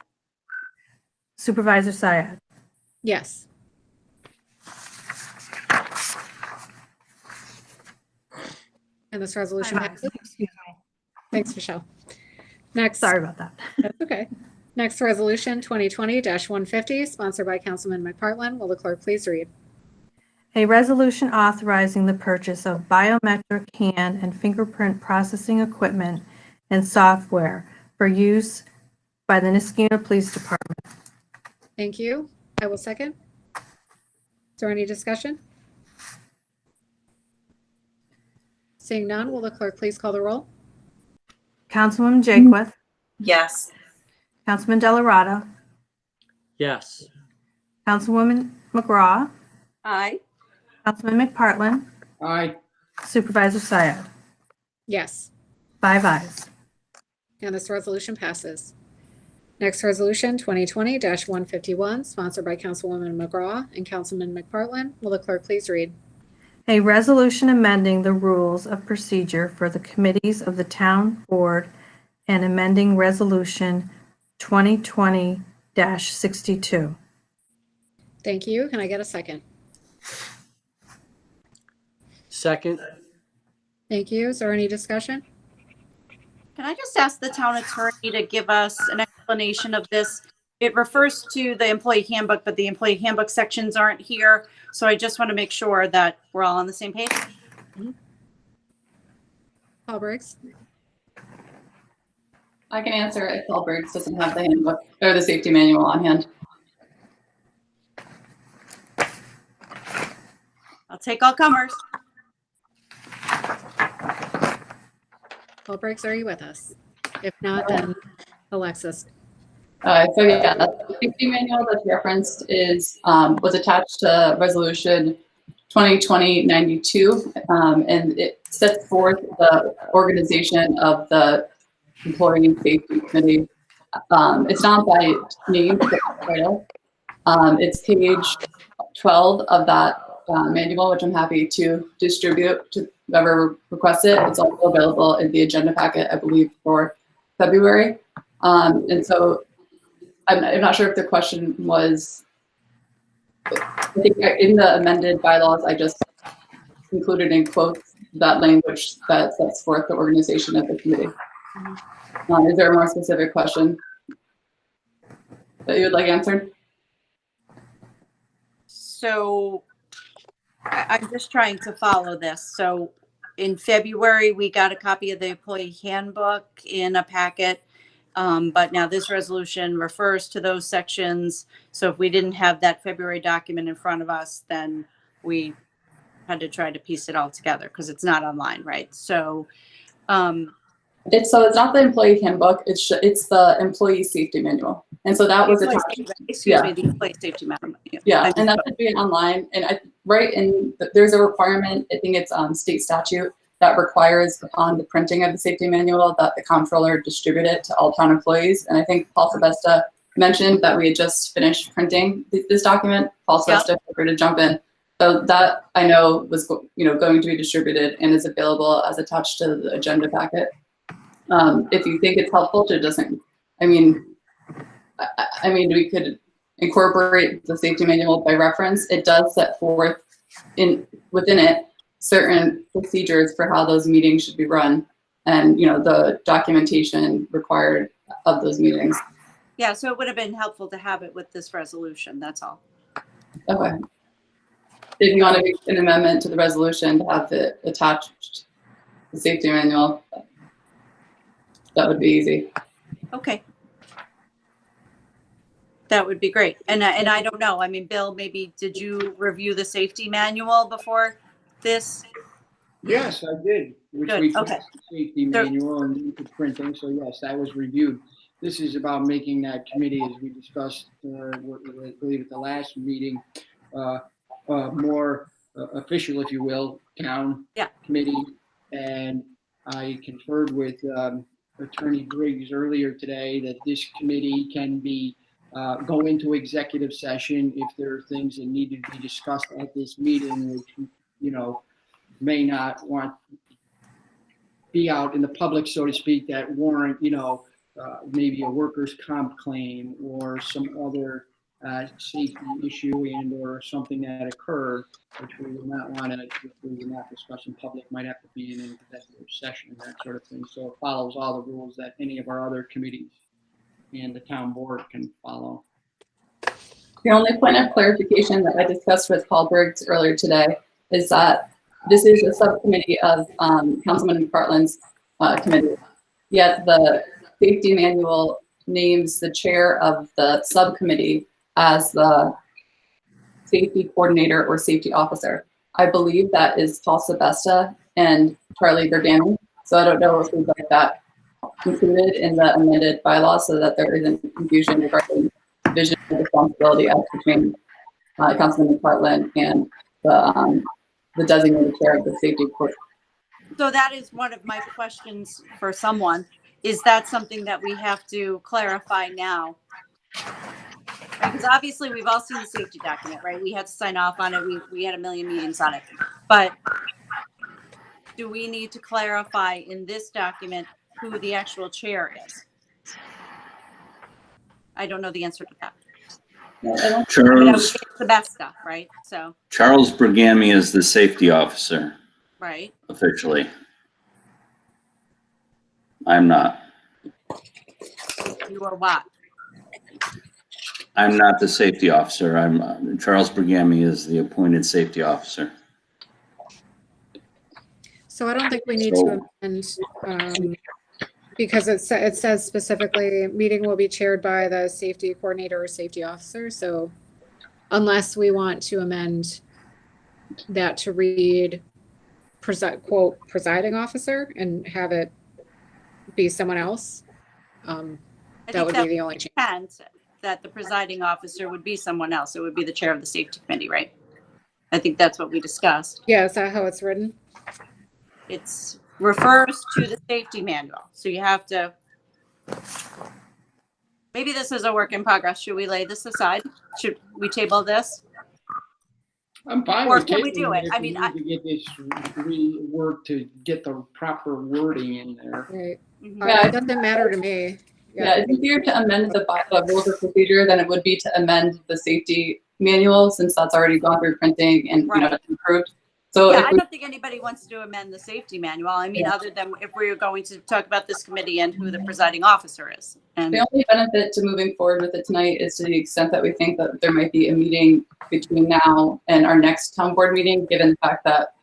Supervisor Syed. Yes. And this resolution passes. Excuse me. Thanks, Michelle. Next. Sorry about that. That's okay. Next resolution, 2020-150, sponsored by Councilman McPartlin. Will the clerk please read? A resolution authorizing the purchase of biometric hand and fingerprint processing equipment and software for use by the Niskuna Police Department. Thank you. I will second. Is there any discussion? Seeing none, will the clerk please call the roll? Councilwoman Jakewith, Yes. Councilman Delarada, Yes. Councilwoman McGraw, Aye. Councilman McPartlin, Aye. Supervisor Syed. Yes. 5 ayes. And this resolution passes. Next resolution, 2020-151, sponsored by Councilwoman McGraw and Councilman McPartlin. Will the clerk please read? A resolution amending the rules of procedure for the committees of the town board and amending resolution 2020-62. Thank you. Can I get a second? Second. Thank you. Is there any discussion? Can I just ask the town attorney to give us an explanation of this? It refers to the employee handbook, but the employee handbook sections aren't here. So I just want to make sure that we're all on the same page. Paul Briggs? I can answer if Paul Briggs doesn't have the handbook or the safety manual on hand. I'll take all comers. Paul Briggs, are you with us? If not, then Alexis. So yeah, the safety manual that's referenced is was attached to resolution 2020-92, and it sets forth the organization of the employee safety committee. It's not by name, but by title. It's page 12 of that manual, which I'm happy to distribute to whoever requests it. It's also available in the agenda packet, I believe, for February. And so I'm not sure if the question was, I think in the amended bylaws, I just included in quotes that language that sets forth the organization of the committee. Is there a more specific question that you would like answered? So I'm just trying to follow this. So in February, we got a copy of the employee handbook in a packet. But now this resolution refers to those sections. So if we didn't have that February document in front of us, then we had to try to piece it all together because it's not online, right? So It's not the employee handbook. It's the employee safety manual, and so that was attached. Excuse me, the employee safety manual. Yeah, and that should be online. And there's a requirement. I think it's state statute that requires upon the printing of the safety manual that the comptroller distribute it to all town employees. And I think Paul Sebesta mentioned that we had just finished printing this document. Paul Sebesta, feel free to jump in. So that I know was going to be distributed and is available as attached to the agenda packet. If you think it's helpful to we could incorporate the safety manual by reference. It does set forth within it certain procedures for how those meetings should be run and, the documentation required of those meetings. Yeah, so it would have been helpful to have it with this resolution, that's all. Okay. If you want to make an amendment to the resolution to have it attached, the safety manual, that would be easy. Okay. That would be great. And I don't know, Bill, maybe did you review the safety manual before this? Yes, I did. Which Good, we okay. safety manual and the printing. So yes, that was reviewed. This is about making that committee, as we discussed, I believe at the last meeting, more official, if you will, town committee. And I conferred with Attorney Briggs earlier today that this committee can be go into executive session if there are things that need to be discussed at this meeting, which may not want be out in the public, so to speak, that warrant, maybe a workers' comp claim or some other safety issue and or something that occurred, which we would not want to, we would not discuss in public, might have to be in an executive session and that sort of thing. So it follows all the rules that any of our other committees and the town board can follow. The only point of clarification that I discussed with Paul Briggs earlier today is that this is a subcommittee of Councilman McPartland's committee. Yet the safety manual names the chair of the subcommittee as the safety coordinator or safety officer. I believe that is Paul Sebesta and Charlie Bergami. So I don't know if we'd like that included in the amended bylaw so that there isn't confusion regarding vision and responsibility as between Councilman McPartland and the designated chair of the safety court. So that is one of my questions for someone. Is that something that we have to clarify now? Because obviously we've all seen the safety document, right? We had to sign off on it. We had a million meetings on it. But do we need to clarify in this document who the actual chair is? I don't know the answer to that. Charles, It's the best stuff, right? So, Charles Bergami is the safety officer right. officially. I'm not. You are what? I'm not the safety officer. Charles Bergami is the appointed safety officer. So I don't think we need to amend, because it says specifically, meeting will be chaired by the safety coordinator or safety officer. So unless we want to amend that to read, quote, presiding officer and have it be someone else, that would be the only change. And that the presiding officer would be someone else. It would be the chair of the safety committee, right? I think that's what we discussed. Yeah, is that how it's written? It's refers to the safety manual. So you have to, maybe this is a work in progress. Should we lay this aside? Should we table this? I'm fine Or with can we taking do it? if I we mean, need to get this reworked to get the proper wording in there. Right. Mhm. Yeah, It doesn't matter to me. Yeah, it's easier to amend the rules of procedure than it would be to amend the safety manual since that's already gone through printing and Right. it's approved. So Yeah, if I we, don't think anybody wants to amend the safety manual. I mean, other than if we're going to talk about this committee and who the presiding officer is. And the only benefit to moving forward with it tonight is to the extent that we think that there might be a meeting between now and our next town board meeting, given the fact that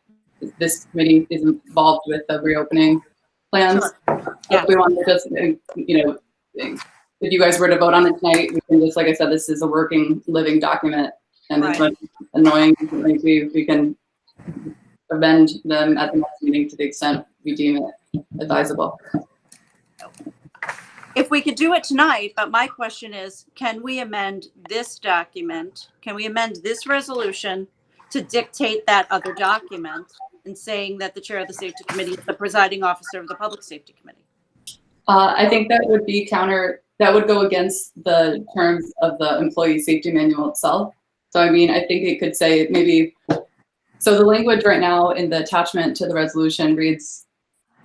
this committee is involved with the reopening plans. Sure. Yeah. If we want to just, if you guys were to vote on it tonight, we can just, like I said, this is a working, living document. And it's Right. annoying, like we can amend them at the next meeting to the extent we deem it advisable. if we could do it tonight, but my question is, can we amend this document? Can we amend this resolution to dictate that other document and saying that the chair of the safety committee is the presiding officer of the public safety committee? I think that would be that would go against the terms of the employee safety manual itself. So I mean, I think it could say maybe, so the language right now in the attachment to the resolution reads,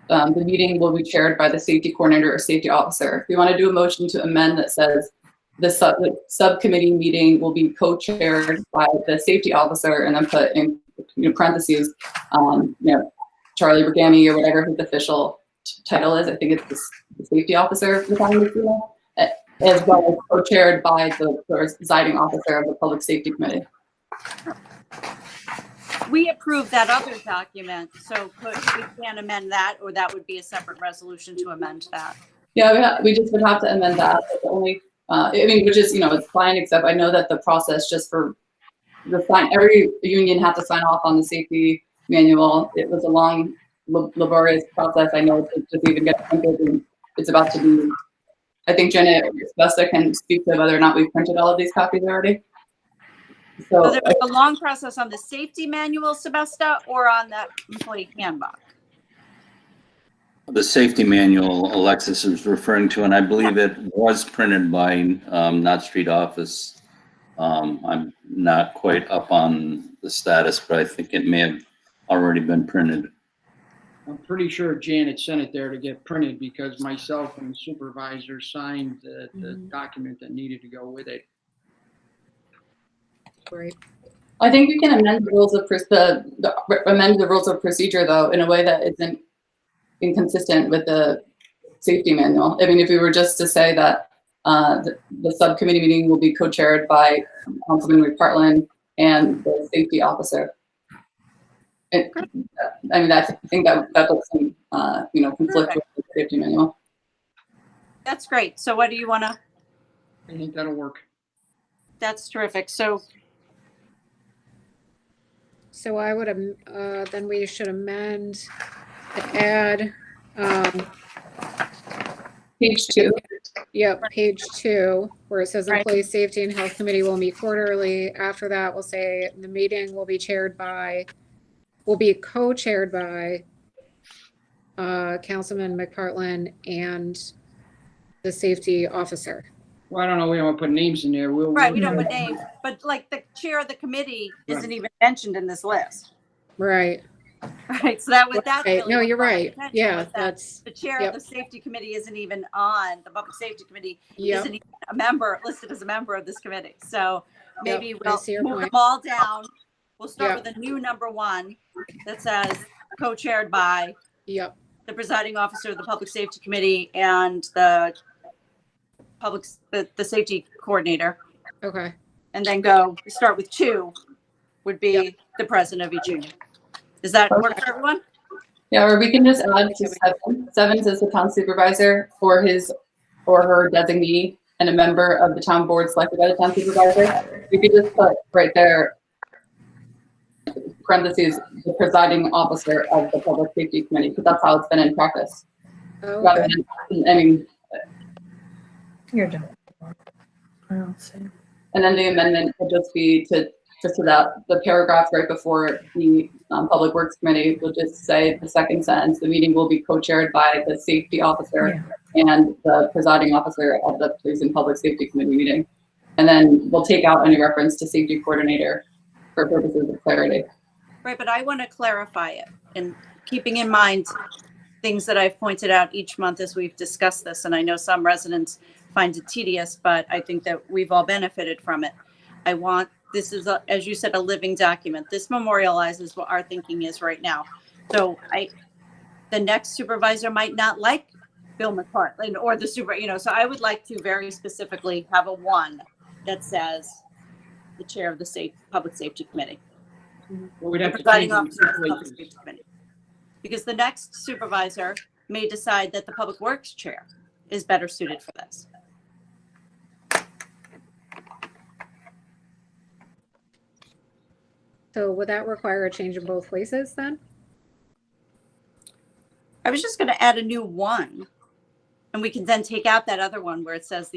the meeting will be chaired by the safety coordinator or safety officer. If you want to do a motion to amend that says the subcommittee meeting will be co-chaired by the safety officer and then put in parentheses, Charlie Bergami or whatever his official title is. I think it's the safety officer of the town, as well as co-chaired by the presiding officer of the public safety committee. We approved that other document, so we can't amend that, or that would be a separate resolution to amend that. Yeah, we just would have to amend that. But the only, which is, it's fine, except I know that the process just for every union had to sign off on the safety manual. It was a long, laborious process. I know to just even get printed, and it's about to be. I think Janet Sebesta can speak to whether or not we've printed all of these copies already. So there was a long process on the safety manual, Sebesta, or on that employee handbook? The safety manual Alexis is referring to, and I believe it was printed by Knott Street office. I'm not quite up on the status, but I think it may have already been printed. I'm pretty sure Janet sent it there to get printed because myself and the supervisor signed the document that needed to go with it. Right. I think we can amend the rules of amend the rules of procedure though in a way that isn't inconsistent with the safety manual. I mean, if we were just to say that the subcommittee meeting will be co-chaired by Councilman McPartlin and the safety officer. I mean, I think that doesn't, conflict with the safety manual. That's great. So what do you want to, I think that'll work. that's terrific. So I would, then we should amend to add, Page 2. yep, page 2, where it says Right. Employee Safety and Health Committee will meet quarterly. After that, we'll say the meeting will be co-chaired by Councilman McPartlin and the safety officer. Well, I don't know, we don't want to put names in there. right, we don't put names, but like the chair of the committee isn't even mentioned in this list. Right. Right, so that's Right. really No, what you're caught my right. attention Yeah, was that that's, the chair yep. of the safety committee isn't even on, the public safety committee yep, isn't even a member, listed as a member of this committee. So Yep, maybe I we'll see your move point. them all down. We'll start Yep. with a new number 1 that says co-chaired by yep, the presiding officer of the public safety committee and the safety coordinator. okay. And then start with 2 would be the president of each union. Does that work for everyone? Yeah, or we can just add to 7. 7 says the town supervisor or his or her designee and a member of the town board selected by the town supervisor. We could just put right there, parentheses, the presiding officer of the public safety committee, because that's how it's been in practice. Oh, Rather okay. than, I mean, You're done. I don't see. and then the amendment would just be just so that the paragraph right before the Public Works Committee will just say the second sentence, the meeting will be co-chaired by the safety officer and the presiding officer of the Police and Public Safety Committee meeting. And then we'll take out any reference to safety coordinator for purposes of clarity. Right, but I want to clarify it and keeping in mind things that I've pointed out each month as we've discussed this. And I know some residents find it tedious, but I think that we've all benefited from it. This is, as you said, a living document. This memorializes what our thinking is right now. So the next supervisor might not like Bill McPartlin or the so I would like to very specifically have a 1 that says the chair of the public safety committee. Well, we'd have to Presiding change officer of the it. public safety committee. Because the next supervisor may decide that the public works chair is better suited for this. So would that require a change in both places then? I was just going to add a new 1, and we can then take out that other one where it says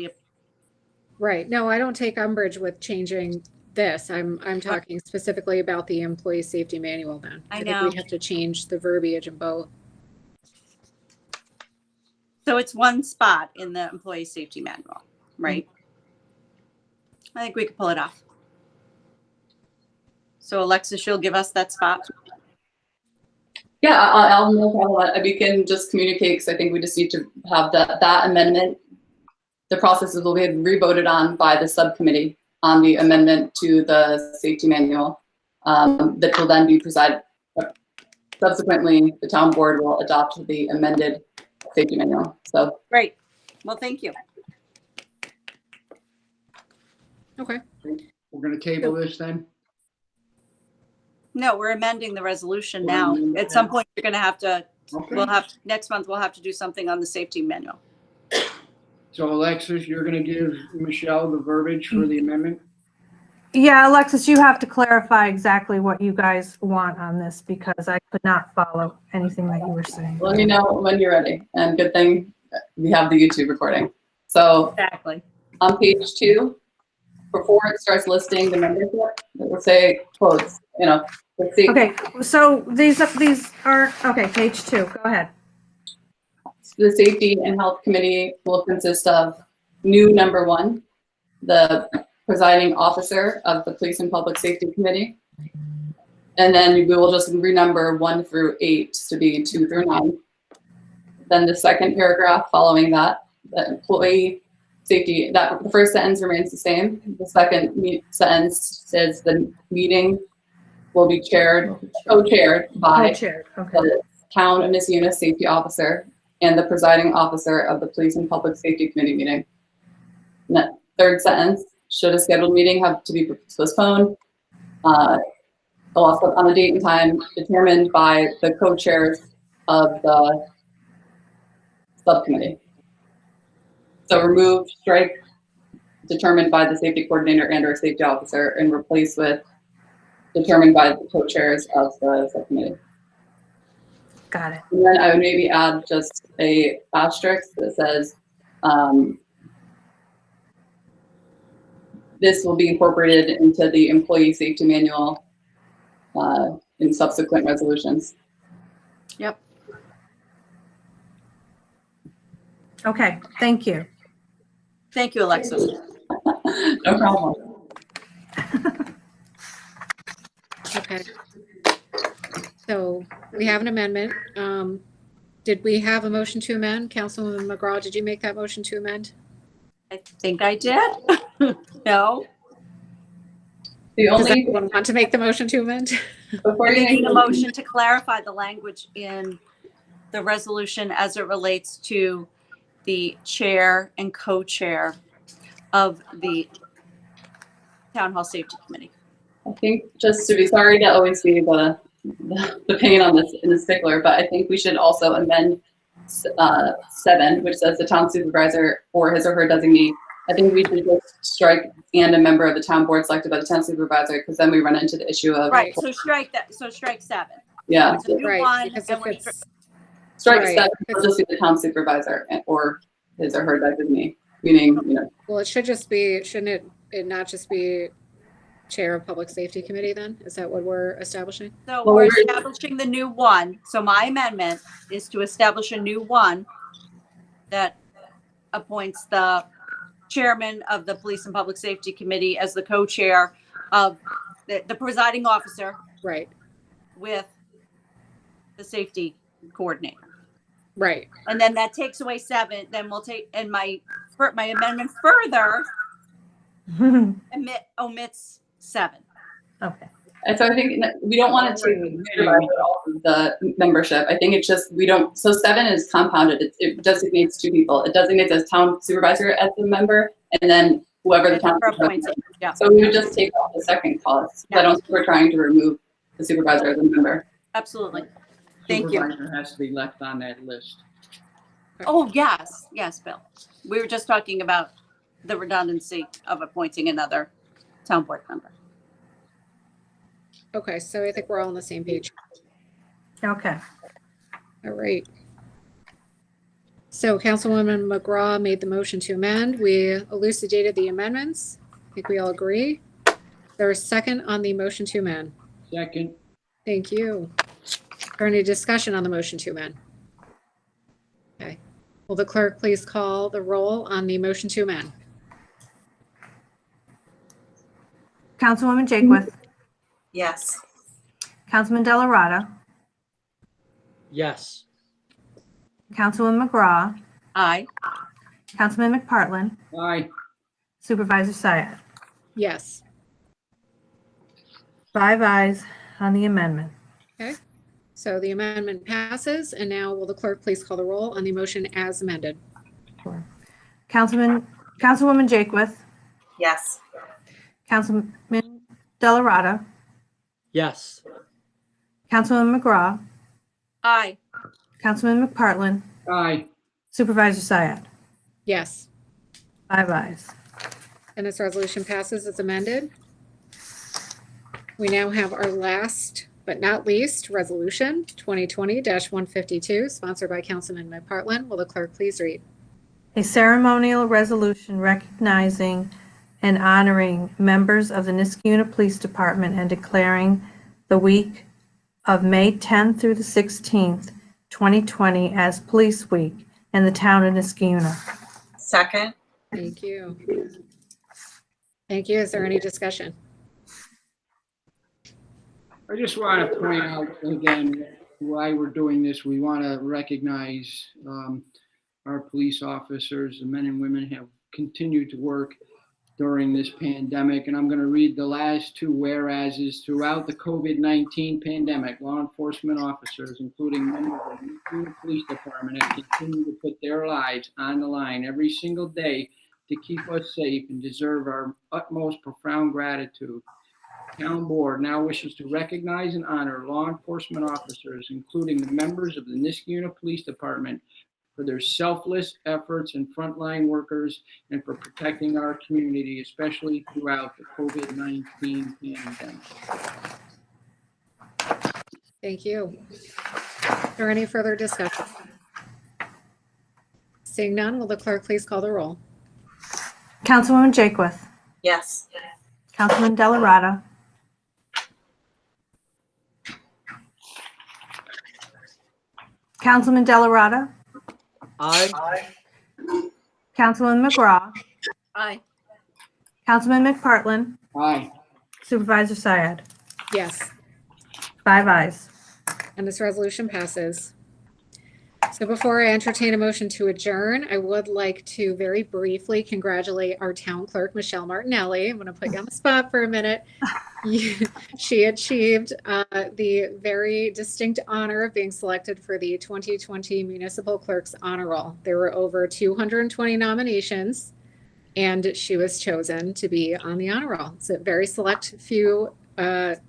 Right. No, I don't take umbrage with changing this. I'm talking specifically about the employee safety manual then. I think know. we have to change the verbiage in both. So it's 1 spot in the employee safety manual, right? I think we could pull it off. So Alexis, you'll give us that spot. Yeah, I'll no problem. We can just communicate because I think we just need to have that amendment. The processes will be re-voted on by the subcommittee on the amendment to the safety manual that will then be presided. Subsequently, the town board will adopt the amended safety manual. So Great. Well, thank you. Okay. We're gonna table this then? No, we're amending the resolution We're now. amending it At some now. point, you're going to have to, Okay. next month, we'll have to do something on the safety manual. So Alexis, you're gonna give Michelle the verbiage for the amendment? Yeah, Alexis, you have to clarify exactly what you guys want on this because I could not follow anything that you were saying. let me know when you're ready. And good thing we have the YouTube recording. So Exactly. on page 2, before it starts listing the membership, it will say quotes, let's see. Okay, so these are, okay, page 2, go ahead. The Safety and Health Committee will consist of new number 1, the presiding officer of the Police and Public Safety Committee, And then we will just renumber 1 through 8 to be 2 through 9. Then the second paragraph following that, the employee safety, that the first sentence remains the same. The second sentence says the meeting will be co-chaired by Co-chaired, okay. the town of Niskayuna safety officer and the presiding officer of the Police and Public Safety Committee meeting. And that third sentence, should a scheduled meeting have to be postponed, also on the date and time determined by the co-chairs of the subcommittee. So remove, strike, determined by the safety coordinator and or safety officer, and replace with determined by the co-chairs of the subcommittee. Got it. And then I would maybe add just a asterisk that says, this will be incorporated into the employee safety manual in subsequent resolutions. Yep. Okay, thank you. Thank you, Alexis. No problem. Okay. So we have an amendment. Did we have a motion to amend? Councilwoman McGraw, did you make that motion to amend? I think I did. No. The Does only, anyone want to make the motion to amend? before you We make need a the motion to clarify the language in the resolution as it relates to the chair and co-chair of the Town Hall Safety Committee. I think just to be sorry to always be the pain on this in the stickler, but I think we should also amend 7, which says the town supervisor or his or her designee. I think we should just strike and a member of the town board selected by the town supervisor, because then we run into the issue of Right, so strike that, so strike 7. yeah, It's a new Right, one, because and if we're it's, strike right. 7. It'll just be the town supervisor or his or her designee, meaning well, it should just be, shouldn't it not just be Chair of Public Safety Committee then? Is that what we're establishing? So Well, we're we're- establishing the new one. So my amendment is to establish a new one that appoints the chairman of the Police and Public Safety Committee as the co-chair of the presiding officer Right, with the safety coordinator. right. And then that takes away 7. Then we'll take, and my amendment further omits 7. Okay, and so I think we don't want it to supervise all of the membership. I think it's just we don't. So 7 is compounded. It designates 2 people. It designates a town supervisor as the member, and then whoever the town Whoever supervisor. appoints it, yeah. So we would just take off the second clause. I don't think we're trying to remove the supervisor as a member. Absolutely. Thank you. Supervisor has to be left on that list. Oh, yes, yes, Bill. We were just talking about the redundancy of appointing another town board member. Okay, so I think we're all on the same page. okay. All right. So Councilwoman McGraw made the motion to amend. We elucidated the amendments. I think we all agree. There is a second on the motion to amend. Second, Thank you. Is there any discussion on the motion to amend? Okay. Will the clerk please call the roll on the motion to amend? Councilwoman Jakewith, Yes. Councilman Delarada, Yes. Councilwoman McGraw, Aye. Councilman McPartlin, aye. Supervisor Syed. Yes. 5 ayes on the amendment. So the amendment passes, and now will the clerk please call the roll on the motion as amended? Councilwoman Jakewith, Yes. Councilman Delarada, Yes. Councilwoman McGraw, Aye. Councilman McPartlin, Aye. Supervisor Syed. Yes. 5 ayes. And this resolution passes as amended. We now have our last but not least resolution, 2020-152, sponsored by Councilman McPartlin. Will the clerk please read? A ceremonial resolution recognizing and honoring members of the Niskayuna Police Department and declaring the week of May 10th through the 16th, 2020 as Police Week in the town of Niskayuna. Second. Thank you. Thank you. Is there any discussion? I just want to point out again why we're doing this. We want to recognize our police officers, the men and women have continued to work during this pandemic. And I'm going to read the last two whereases. Throughout the COVID-19 pandemic, law enforcement officers, including members of the Nuclear Police Department, have continued to put their lives on the line every single day to keep us safe and deserve our utmost profound gratitude. The Town Board now wishes to recognize and honor law enforcement officers, including the members of the Niskayuna Police Department, for their selfless efforts and frontline workers and for protecting our community, especially throughout the COVID-19 pandemic. Thank you. Is there any further discussion? Seeing none, will the clerk please call the roll? Councilwoman Jakewith. Yes. Councilman Delarada. Councilman Delarada. Aye. Councilman McGraw. Aye. Councilman McPartlin. Aye. Supervisor Syed. Yes, 5 ayes. and this resolution passes. So before I entertain a motion to adjourn, I would like to very briefly congratulate our town clerk, Michelle Martinelli. I'm going to put you on the spot for a minute. She achieved the very distinct honor of being selected for the 2020 Municipal Clerks Honor Roll. There were over 220 nominations, and she was chosen to be on the honor roll. It's a very select few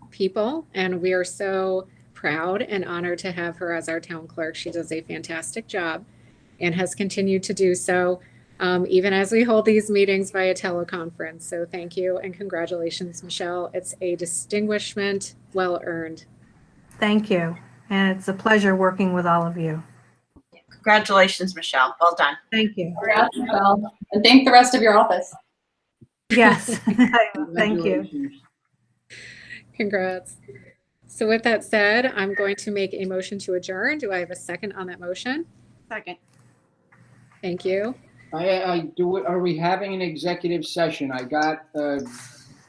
people, and we are so proud and honored to have her as our town clerk. She does a fantastic job and has continued to do so even as we hold these meetings via teleconference. So thank you and congratulations, Michelle. It's a distinguishment well earned. Thank you. And it's a pleasure working with all of you. Congratulations, Michelle. Well done. Thank you. Congrats, Michelle. And thank the rest of your office. Yes. Thank you. Congratulations. Congrats. So with that said, I'm going to make a motion to adjourn. Do I have a second on that motion? Second. Thank you. I do it. Are we having an executive session? I got an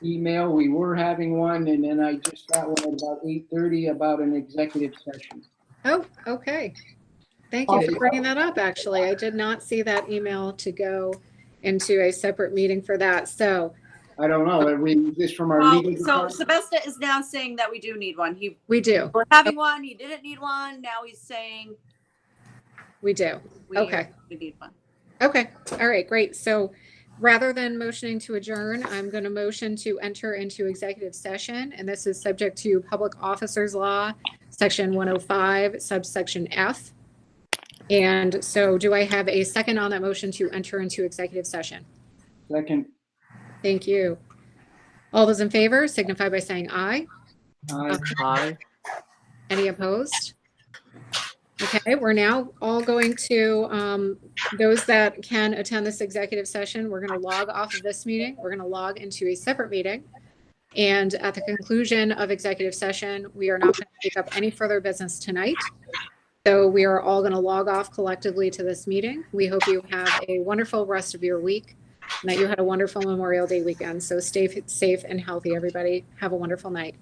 email. We were having one, and then I just got one at about 8:30 about an executive session. Oh, okay. Thank you for bringing that up, actually. I did not see that email to go into a separate meeting for that. So I don't know. Are we this from our Well, legal so department? Sebesta is now saying that we do need one. He we do. was having one, he didn't need one. Now he's saying We do. we Okay. need one. Okay. All right, great. So rather than motioning to adjourn, I'm going to motion to enter into executive session. And this is subject to Public Officers Law, Section 105, subsection F. And so do I have a second on that motion to enter into executive session? Second. Thank you. All those in favor signify by saying aye. Aye. Aye. Any opposed? Okay, we're now all going to, those that can attend this executive session, we're going to log off of this meeting. We're going to log into a separate meeting. And at the conclusion of executive session, we are not going to take up any further business tonight. So we are all going to log off collectively to this meeting. We hope you have a wonderful rest of your week and that you had a wonderful Memorial Day weekend. So stay safe and healthy, everybody. Have a wonderful night.